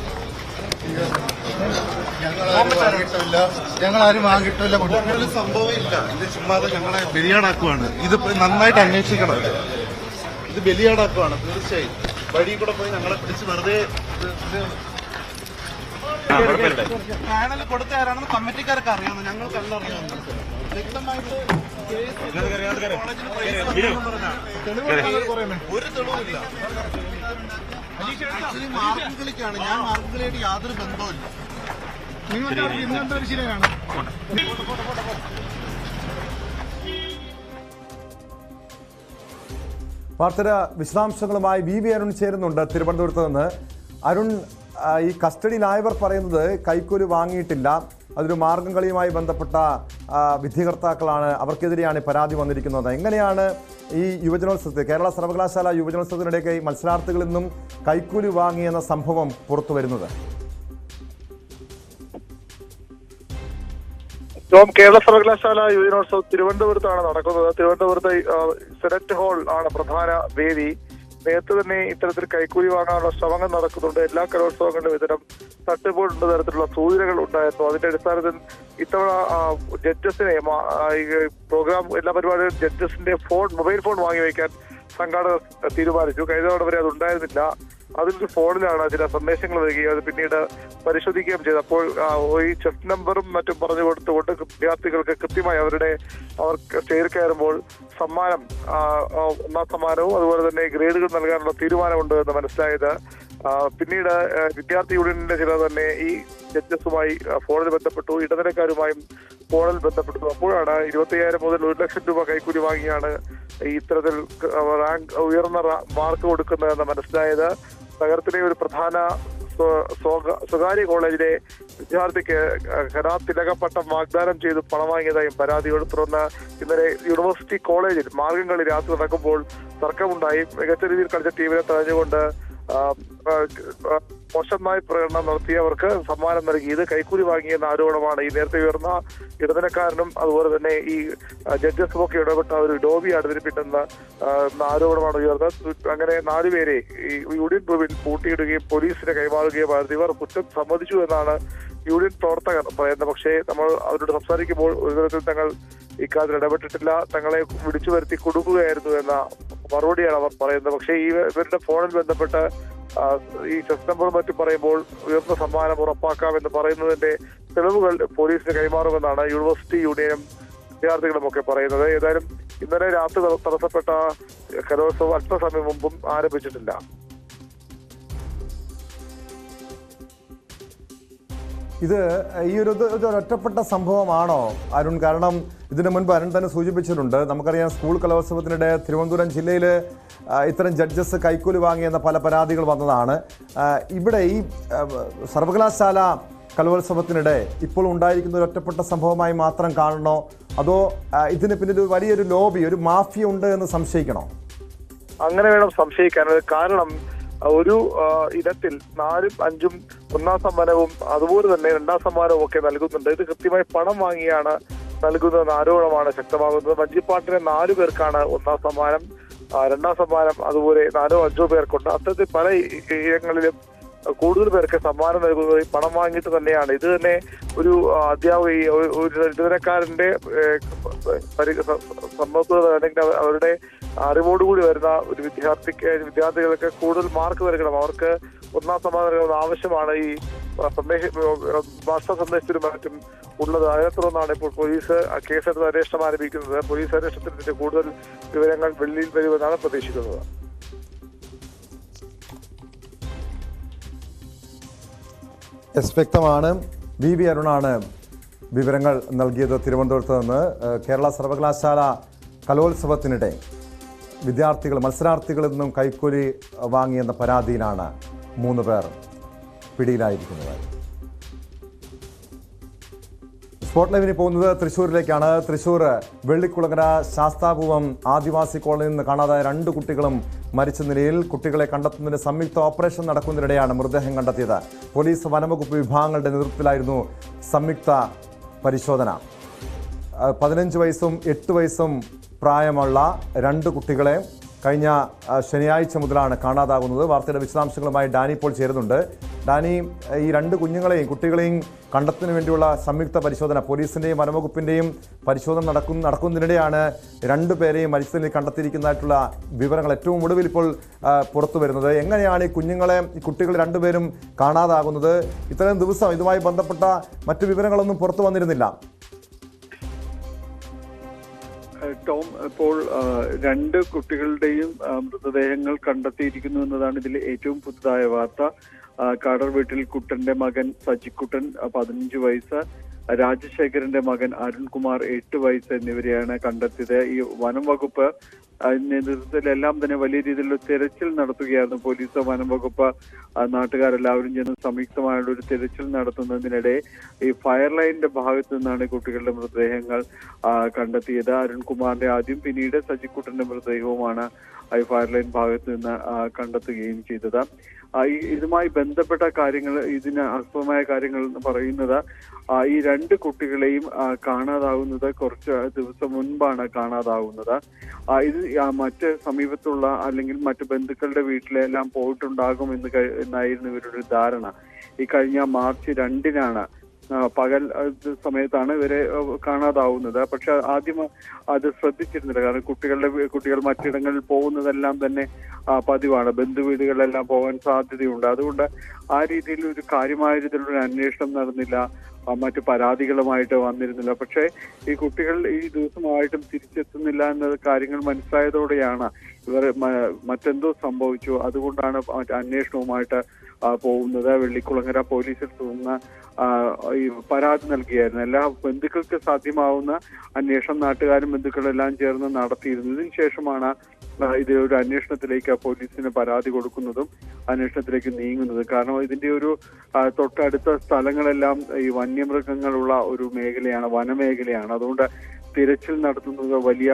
ഞങ്ങളാരും വാങ്ങിയിട്ടില്ല. അങ്ങനെ സംഭവം ഇല്ല. ഇത് ചുമ്മാതെ ഞങ്ങളെ ബലിയാടാക്കുവാണ്. ഇത് നന്നായിട്ട് അന്വേഷിക്കണം. ഇത് ബലിയാടാക്കുവാണ് തീർച്ചയായും. വഴി കൂടെ പോയി ഞങ്ങളെ പിടിച്ച് വെറുതെ പാനൽ കൊടുത്തയാരാണെന്ന് കമ്മിറ്റിക്കാർക്ക് അറിയാമെന്ന് ഞങ്ങൾക്കല്ല അറിയാമെന്ന് വ്യക്തമായിട്ട് ഒരു തെളിവില്ല. മാർക്ക് കളിക്കാണ്. ഞാൻ മാർക്ക് കളിയായിട്ട് യാതൊരു ബന്ധവുമില്ല. നിങ്ങൾ പരിശീലനാണ്. വാർത്തയുടെ വിശദാംശങ്ങളുമായി VV അരുൺ ചേരുന്നുണ്ട് തിരുവനന്തപുരത്ത് നിന്ന്. അരുൺ, ഈ കസ്റ്റഡിയിലായവർ പറയുന്നത് കൈക്കൂലി വാങ്ങിയിട്ടില്ല, അതൊരു മാർഗം കളിയുമായി ബന്ധപ്പെട്ട വിധികർത്താക്കളാണ്, അവർക്കെതിരെയാണ് പരാതി വന്നിരിക്കുന്നത്. എങ്ങനെയാണ് ഈ യുവജനോത്സവത്തിൽ, കേരള സർവകലാശാല യുവജനോത്സവത്തിനിടയ്ക്ക് മത്സരാർത്ഥികളിൽ നിന്നും കൈക്കൂലി വാങ്ങിയെന്ന സംഭവം പുറത്തു വരുന്നത്? കേരള സർവകലാശാല യുവജനോത്സവം തിരുവനന്തപുരത്താണ് നടക്കുന്നത്. തിരുവനന്തപുരത്ത് സെനറ്റ് ഹാൾ ആണ് പ്രധാന വേദി. നേരത്തെ തന്നെ ഇത്തരത്തിൽ കൈക്കൂലി വാങ്ങാനുള്ള ശ്രമങ്ങൾ നടക്കുന്നുണ്ട്. എല്ലാ കലോത്സവങ്ങളിലും ഇത്തരം തട്ടിപ്പുകളുടെ തരത്തിലുള്ള സൂചനകൾ ഉണ്ടായിരുന്നു. അതിന്റെ അടിസ്ഥാനത്തിൽ ഇത്തവണ ജഡ്ജസിനെ പ്രോഗ്രാം എല്ലാ പരിപാടികളും ജഡ്ജസിന്റെ മൊബൈൽ ഫോൺ വാങ്ങി വയ്ക്കാൻ സംഘാടകർ തീരുമാനിച്ചു. കഴിഞ്ഞ തവണ വരെ അതുണ്ടായിരുന്നില്ല. അതിലൊരു ഫോണിലാണ് ചില സന്ദേശങ്ങൾ വരികയും അത് പിന്നീട് പരിശോധിക്കുകയും ചെയ്തു. അപ്പോൾ ഈ ചെക്ക് നമ്പറും മറ്റും പറഞ്ഞു കൊടുത്തുകൊണ്ട് വിദ്യാർത്ഥികൾക്ക് കൃത്യമായി അവർ സ്റ്റേജിൽ കയറുമ്പോൾ സമ്മാനം, ഒന്നാം സമ്മാനവും അതുപോലെ തന്നെ ഗ്രേഡുകൾ നൽകാനുള്ള തീരുമാനമുണ്ട് എന്ന് മനസ്സിലായത്. പിന്നീട് വിദ്യാർത്ഥി യൂണിയനിന്റെ ചിലർ തന്നെ ഈ ജഡ്ജസുമായി ഫോണിൽ ബന്ധപ്പെട്ടു, ഇടനിലക്കാരുമായും ഫോണിൽ ബന്ധപ്പെട്ടു. അപ്പോഴാണ് 25,000 മുതൽ 1 ലക്ഷം രൂപ കൈക്കൂലി വാങ്ങിയാണ് ഇത്തരത്തിൽ റാങ്ക് ഉയർന്ന മാർക്ക് കൊടുക്കുന്നതെന്ന് മനസ്സിലായത്. നഗരത്തിലെ ഒരു പ്രധാന സ്വകാര്യ കോളേജിലെ വിദ്യാർത്ഥിക്ക് തിലകപ്പട്ടം വാഗ്ദാനം ചെയ്ത് പണം വാങ്ങിയതായും പരാതിയോട് തുടർന്ന് ഇന്നലെ യൂണിവേഴ്സിറ്റി കോളേജിൽ മാർഗംകളി രാത്രി നടക്കുമ്പോൾ തർക്കമുണ്ടായി. മികച്ച രീതിയിൽ കളിച്ച ടീമിനെ തഴഞ്ഞുകൊണ്ട് മോശമായി പ്രകടനം നടത്തിയവർക്ക് സമ്മാനം നൽകി. ഇത് കൈക്കൂലി വാങ്ങിയെന്ന ആരോപണമാണ് ഈ നേരത്തെ ഉയർന്ന ഇടനിലക്കാരനും അതുപോലെ തന്നെ ഈ ജഡ്ജസും ഒക്കെ ഇടപെട്ട ഒരു ലോബിയാണ് ഇതിന് പിന്നെന്ന ആരോപണമാണ് ഉയർന്നത്. അങ്ങനെ 4 പേരെ ഈ യൂണിയൻ ഭൂമിയിൽ പൂട്ടിയിടുകയും പോലീസിനെ കൈമാറുകയും ഇവർ കുറ്റം സമ്മതിച്ചു എന്നാണ് യൂണിയൻ പ്രവർത്തകർ പറയുന്നത്. പക്ഷേ നമ്മൾ അവരോട് സംസാരിക്കുമ്പോൾ ഒരു തരത്തിൽ തങ്ങൾ ഇക്കാര്യത്തിൽ ഇടപെട്ടിട്ടില്ല, തങ്ങളെ വിളിച്ചു വരുത്തി കൊടുക്കുകയായിരുന്നു എന്ന മറുപടിയാണ് അവർ പറയുന്നത്. പക്ഷേ ഇവരുടെ ഫോണിൽ ബന്ധപ്പെട്ട് ഈ ചെസ് നമ്പർ മറ്റും പറയുമ്പോൾ ഉയർന്ന സമ്മാനം ഉറപ്പാക്കാമെന്ന് പറയുന്നതിന്റെ തെളിവുകൾ പോലീസിന് കൈമാറുമെന്നാണ് യൂണിവേഴ്സിറ്റി യൂണിയനും വിദ്യാർത്ഥികളും ഒക്കെ പറയുന്നത്. ഏതായാലും ഇന്നലെ രാത്രി തടസ്സപ്പെട്ട കലോത്സവം അല്പസമയം മുമ്പും ആരംഭിച്ചിട്ടില്ല. ഇത് ഈ ഒരു ഒറ്റപ്പെട്ട സംഭവമാണോ അരുൺ? കാരണം ഇതിനു മുൻപ് അരുൺ തന്നെ സൂചിപ്പിച്ചിട്ടുണ്ട്, നമുക്കറിയാം സ്കൂൾ കലോത്സവത്തിനിടെ തിരുവനന്തപുരം ജില്ലയിൽ ഇത്തരം ജഡ്ജസ് കൈക്കൂലി വാങ്ങിയെന്ന പല പരാതികൾ വന്നതാണ്. ഇവിടെ ഈ സർവകലാശാല കലോത്സവത്തിനിടെ ഇപ്പോൾ ഉണ്ടായിരിക്കുന്ന ഒരു ഒറ്റപ്പെട്ട സംഭവമായി മാത്രം കാണണോ, അതോ ഇതിന് പിന്നിൽ വലിയൊരു ലോബി, ഒരു മാഫിയ ഉണ്ട് എന്ന് സംശയിക്കണോ? അങ്ങനെ വേണം സംശയിക്കാൻ. കാരണം ഒരു ഇനത്തിൽ 4ഉം 5ഉം ഒന്നാം സമ്മാനവും അതുപോലെ തന്നെ 2ാം സമ്മാനവും ഒക്കെ നൽകുന്നുണ്ട്. ഇത് കൃത്യമായി പണം വാങ്ങിയാണ് നൽകുന്നതെന്ന ആരോപണമാണ് ശക്തമാകുന്നത്. വഞ്ചിപ്പാട്ടിന് 4 പേർക്കാണ് 1ാം സമ്മാനം, 2ാം സമ്മാനം അതുപോലെ 4ഓ 5ഓ പേർക്കുണ്ട്. അത്തരത്തിൽ പല ഇടങ്ങളിലും കൂടുതൽ പേർക്ക് സമ്മാനം നൽകുന്നത് പണം വാങ്ങിയിട്ട് തന്നെയാണ്. ഇത് തന്നെ ഒരു അധ്യാപക ഒരു ജീവനക്കാരന്റെ സമ്മതത്തോടെ അല്ലെങ്കിൽ അവരുടെ അറിവോടുകൂടി വരുന്ന ഒരു വിദ്യാർത്ഥികൾക്ക് കൂടുതൽ മാർക്ക് നൽകണം, അവർക്ക് 1ാം സമ്മാനം നൽകണമെന്ന് ആവശ്യമാണ് ഈ വാട്സാപ്പ് സന്ദേശത്തിനും മറ്റും ഉള്ളത്. അതിനെ തുടർന്നാണ് ഇപ്പോൾ പോലീസ് കേസെടുത്ത് അന്വേഷണം ആരംഭിക്കുന്നത്. പോലീസ് അന്വേഷണത്തിന്റെ കൂടുതൽ വിവരങ്ങൾ വെള്ളിയിൽ വരുമെന്നാണ് പ്രതീക്ഷിക്കുന്നത്. വ്യക്തമാണ്. വി അരുണാണ് വിവരങ്ങൾ നൽകിയത് തിരുവനന്തപുരത്ത് നിന്ന്. കേരള സർവകലാശാല കലോത്സവത്തിനിടെ മത്സരാർത്ഥികളിൽ നിന്നും കൈക്കൂലി വാങ്ങിയെന്ന പരാതിയിലാണ് 3 പേർ പിടിയിലായിരിക്കുന്നത്. സ്പോട്ട് ലൈവിന് പോകുന്നത് തൃശ്ശൂരിലേക്കാണ്. തൃശ്ശൂർ വെള്ളിക്കുളങ്ങര ശാസ്താപൂവം ആദിവാസി കോളനിയിൽ നിന്ന് കാണാതായ 2 കുട്ടികളും മരിച്ച നിലയിൽ. കുട്ടികളെ കണ്ടെത്തുന്നതിന് സംയുക്ത ഓപ്പറേഷൻ നടക്കുന്നതിനിടെയാണ് മൃതദേഹം കണ്ടെത്തിയത്. പോലീസ് വനംവകുപ്പ് വിഭാഗങ്ങളുടെ നേതൃത്വത്തിലായിരുന്നു സംയുക്ത പരിശോധന. 15 വയസ്സും 8 വയസ്സും പ്രായമുള്ള 2 കുട്ടികളെ കഴിഞ്ഞ ശനിയാഴ്ച മുതലാണ് കാണാതാകുന്നത്. വാർത്തയുടെ വിശദാംശങ്ങളുമായി ഡാനി ഇപ്പോൾ ചേരുന്നുണ്ട്. ഡാനി, ഈ 2 കുട്ടികളെയും കണ്ടെത്തുന്നതിന് വേണ്ടിയുള്ള സംയുക്ത പരിശോധന, പോലീസിന്റെയും വനംവകുപ്പിന്റെയും പരിശോധന നടക്കുന്നതിനിടെയാണ് 2 പേരെയും മരിച്ചതിൽ കണ്ടെത്തിയിരിക്കുന്നതായിട്ടുള്ള വിവരങ്ങൾ ഏറ്റവും ഒടുവിൽ ഇപ്പോൾ പുറത്തു വരുന്നത്. എങ്ങനെയാണ് ഈ കുട്ടികൾ 2 പേരും കാണാതാകുന്നത്? ഇത്രയും ദിവസം ഇതുമായി ബന്ധപ്പെട്ട മറ്റു വിവരങ്ങളൊന്നും പുറത്തു വന്നിരുന്നില്ല. ടോം, ഇപ്പോൾ 2 കുട്ടികളുടെയും മൃതദേഹങ്ങൾ കണ്ടെത്തിയിരിക്കുന്നു എന്നതാണ് ഇതിൽ ഏറ്റവും പുതുതായ വാർത്ത. കാടർ വീട്ടിൽ കുട്ടന്റെ മകൻ സജിക്കുട്ടൻ 15 വയസ്സ്, രാജശേഖരന്റെ മകൻ അരുൺകുമാർ 8 വയസ്സ് എന്നിവരെയാണ് കണ്ടെത്തിയത്. ഈ വനം വകുപ്പ് നേതൃത്വത്തിലെല്ലാം തന്നെ വലിയ രീതിയിലുള്ള തിരച്ചിൽ നടത്തുകയായിരുന്നു. പോലീസ്, വനം വകുപ്പ്, നാട്ടുകാരെല്ലാവരും ചേർന്ന് സംയുക്തമായുള്ള ഒരു തിരച്ചിൽ നടത്തുന്നതിനിടെ ഈ ഫയർ ലൈനിന്റെ ഭാഗത്തു നിന്നാണ് കുട്ടികളുടെ മൃതദേഹങ്ങൾ കണ്ടെത്തിയത്. അരുൺകുമാറിന്റെ ആദ്യം, പിന്നീട് സജിക്കുട്ടന്റെ മൃതദേഹവുമാണ് ഈ ഫയർ ലൈൻ ഭാഗത്ത് നിന്ന് കണ്ടെത്തുകയും ചെയ്തത്. ഇതുമായി ബന്ധപ്പെട്ട കാര്യങ്ങൾ, ഇതിന് ആസ്പദമായ കാര്യങ്ങൾ എന്ന് പറയുന്നത്, ഈ 2 കുട്ടികളെയും കാണാതാവുന്നത് കുറച്ച് ദിവസം മുൻപാണ് കാണാതാവുന്നത്. ഇത് മറ്റ് സമീപത്തുള്ള അല്ലെങ്കിൽ മറ്റ് ബന്ധുക്കളുടെ വീട്ടിലെല്ലാം പോയിട്ടുണ്ടാകും എന്നായിരുന്നു ഇവരുടെ ധാരണ. ഈ കഴിഞ്ഞ മാർച്ച് 2-നാണ് പകൽ സമയത്താണ് ഇവരെ കാണാതാവുന്നത്. പക്ഷെ ആദ്യം അത് ശ്രദ്ധിച്ചിരുന്നില്ല. കാരണം കുട്ടികൾ മറ്റിടങ്ങളിൽ പോകുന്നതെല്ലാം തന്നെ പതിവാണ്, ബന്ധുവീടുകളിലെല്ലാം പോകാൻ സാധ്യതയുണ്ട്. അതുകൊണ്ട് ആ രീതിയിൽ ഒരു കാര്യമായ രീതിയിലുള്ള അന്വേഷണം നടന്നില്ല, മറ്റു പരാതികളുമായിട്ട് വന്നിരുന്നില്ല. പക്ഷേ ഈ കുട്ടികൾ ഈ ദിവസമായിട്ടും തിരിച്ചെത്തുന്നില്ല എന്ന കാര്യങ്ങൾ മനസ്സിലായതോടെയാണ് ഇവർ മറ്റെന്തോ സംഭവിച്ചു, അതുകൊണ്ടാണ് അന്വേഷണവുമായിട്ട് പോകുന്നത്. വെള്ളിക്കുളങ്ങര പോലീസിൽ നിന്ന് ഈ പരാതി നൽകിയായിരുന്നു. എല്ലാ ബന്ധുക്കൾക്ക് സാധ്യമാവുന്ന അന്വേഷണം നാട്ടുകാരും ബന്ധുക്കളെല്ലാം ചേർന്ന് നടത്തിയിരുന്നു. ഇതിനു ശേഷമാണ് ഇതൊരു അന്വേഷണത്തിലേക്ക് പോലീസിന് പരാതി കൊടുക്കുന്നതും അന്വേഷണത്തിലേക്ക് നീങ്ങുന്നത്. കാരണം ഇതിന്റെ ഒരു തൊട്ടടുത്ത സ്ഥലങ്ങളെല്ലാം ഈ വന്യമൃഗങ്ങളുള്ള ഒരു മേഖലയാണ്, വനമേഖലയാണ്. അതുകൊണ്ട് തിരച്ചിൽ നടത്തുന്നത് വലിയ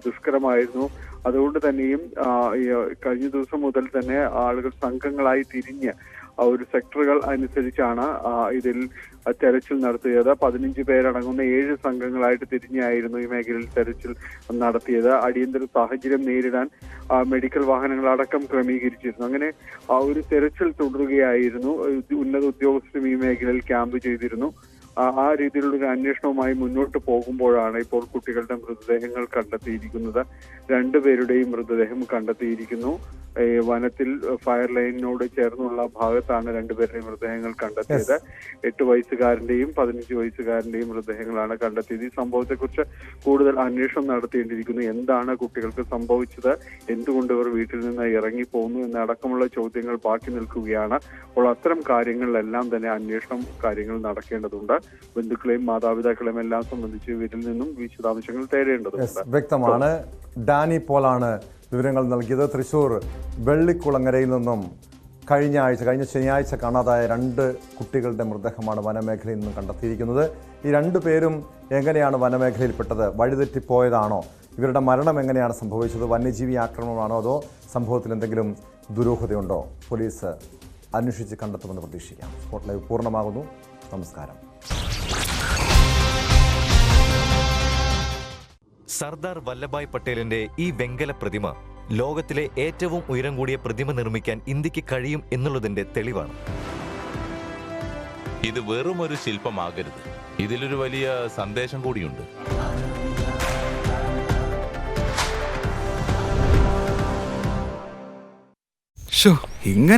ദുഷ്കരമായിരുന്നു. അതുകൊണ്ട് തന്നെയും കഴിഞ്ഞ ദിവസം മുതൽ തന്നെ ആളുകൾ സംഘങ്ങളായി തിരിഞ്ഞ് ഒരു സെക്ടറുകൾ അനുസരിച്ചാണ് ഇതിൽ തെരച്ചിൽ നടത്തിയത്. 15 പേരടങ്ങുന്ന 7 സംഘങ്ങളായിട്ട് തിരിഞ്ഞായിരുന്നു ഈ മേഖലയിൽ തെരച്ചിൽ നടത്തിയത്. അടിയന്തര സാഹചര്യം നേരിടാൻ മെഡിക്കൽ വാഹനങ്ങളടക്കം ക്രമീകരിച്ചിരുന്നു. അങ്ങനെ ഒരു തെരച്ചിൽ തുടരുകയായിരുന്നു. ഉന്നത ഉദ്യോഗസ്ഥരും ഈ മേഖലയിൽ ക്യാമ്പ് ചെയ്തിരുന്നു. ആ രീതിയിലുള്ള ഒരു അന്വേഷണവുമായി മുന്നോട്ട് പോകുമ്പോഴാണ് ഇപ്പോൾ കുട്ടികളുടെ മൃതദേഹങ്ങൾ കണ്ടെത്തിയിരിക്കുന്നത്. 2 പേരുടെയും മൃതദേഹം കണ്ടെത്തിയിരിക്കുന്നു. വനത്തിൽ ഫയർ ലൈനിനോട് ചേർന്നുള്ള ഭാഗത്താണ് 2 പേരുടെയും മൃതദേഹങ്ങൾ കണ്ടെത്തിയത്. 8 വയസ്സുകാരന്റെയും 15 വയസ്സുകാരന്റെയും മൃതദേഹങ്ങളാണ് കണ്ടെത്തിയത്. ഈ സംഭവത്തെക്കുറിച്ച് കൂടുതൽ അന്വേഷണം നടത്തേണ്ടിയിരിക്കുന്നു. എന്താണ് കുട്ടികൾക്ക് സംഭവിച്ചത്, എന്തുകൊണ്ട് ഇവർ വീട്ടിൽ നിന്ന് ഇറങ്ങിപ്പോകുന്നു എന്നടക്കമുള്ള ചോദ്യങ്ങൾ ബാക്കി നിൽക്കുകയാണ്. അപ്പോൾ അത്തരം കാര്യങ്ങളിലെല്ലാം തന്നെ അന്വേഷണം കാര്യങ്ങൾ നടക്കേണ്ടതുണ്ട്. ബന്ധുക്കളെയും മാതാപിതാക്കളെയും എല്ലാം സംബന്ധിച്ച് ഇവരിൽ നിന്നും വിശദാംശങ്ങൾ തേടേണ്ടതുണ്ട്. വ്യക്തമാണ്. ഡാനി പോളാണ് വിവരങ്ങൾ നൽകിയത്. തൃശൂർ വെള്ളിക്കുളങ്ങരയിൽ നിന്നും കഴിഞ്ഞ ശനിയാഴ്ച കാണാതായ 2 കുട്ടികളുടെ മൃതദേഹമാണ് വനമേഖലയിൽ നിന്നും കണ്ടെത്തിയിരിക്കുന്നത്. ഈ 2 പേരും എങ്ങനെയാണ് വനമേഖലയിൽപ്പെട്ടത്? വഴിതെറ്റിപ്പോയതാണോ? ഇവരുടെ മരണം എങ്ങനെയാണ് സംഭവിച്ചത്? വന്യജീവി ആക്രമണമാണോ അതോ സംഭവത്തിൽ എന്തെങ്കിലും ദുരൂഹതയുണ്ടോ? പോലീസ് അന്വേഷിച്ച് കണ്ടെത്തുമെന്ന് പ്രതീക്ഷിക്കാം. സ്പോട്ട് ലൈവ് പൂർണ്ണമാകുന്നു. നമസ്കാരം. സർദാർ വല്ലഭായ് പട്ടേലിന്റെ ഈ വെങ്കല പ്രതിമ ലോകത്തിലെ ഏറ്റവും ഉയരം കൂടിയ പ്രതിമ നിർമ്മിക്കാൻ ഇന്ത്യക്ക് കഴിയും എന്നുള്ളതിന്റെ തെളിവാണ്. ഇത് വെറും ഒരു ശില്പമാകരുത്, ഇതിലൊരു വലിയ സന്ദേശം കൂടിയുണ്ട്. ഇങ്ങനെ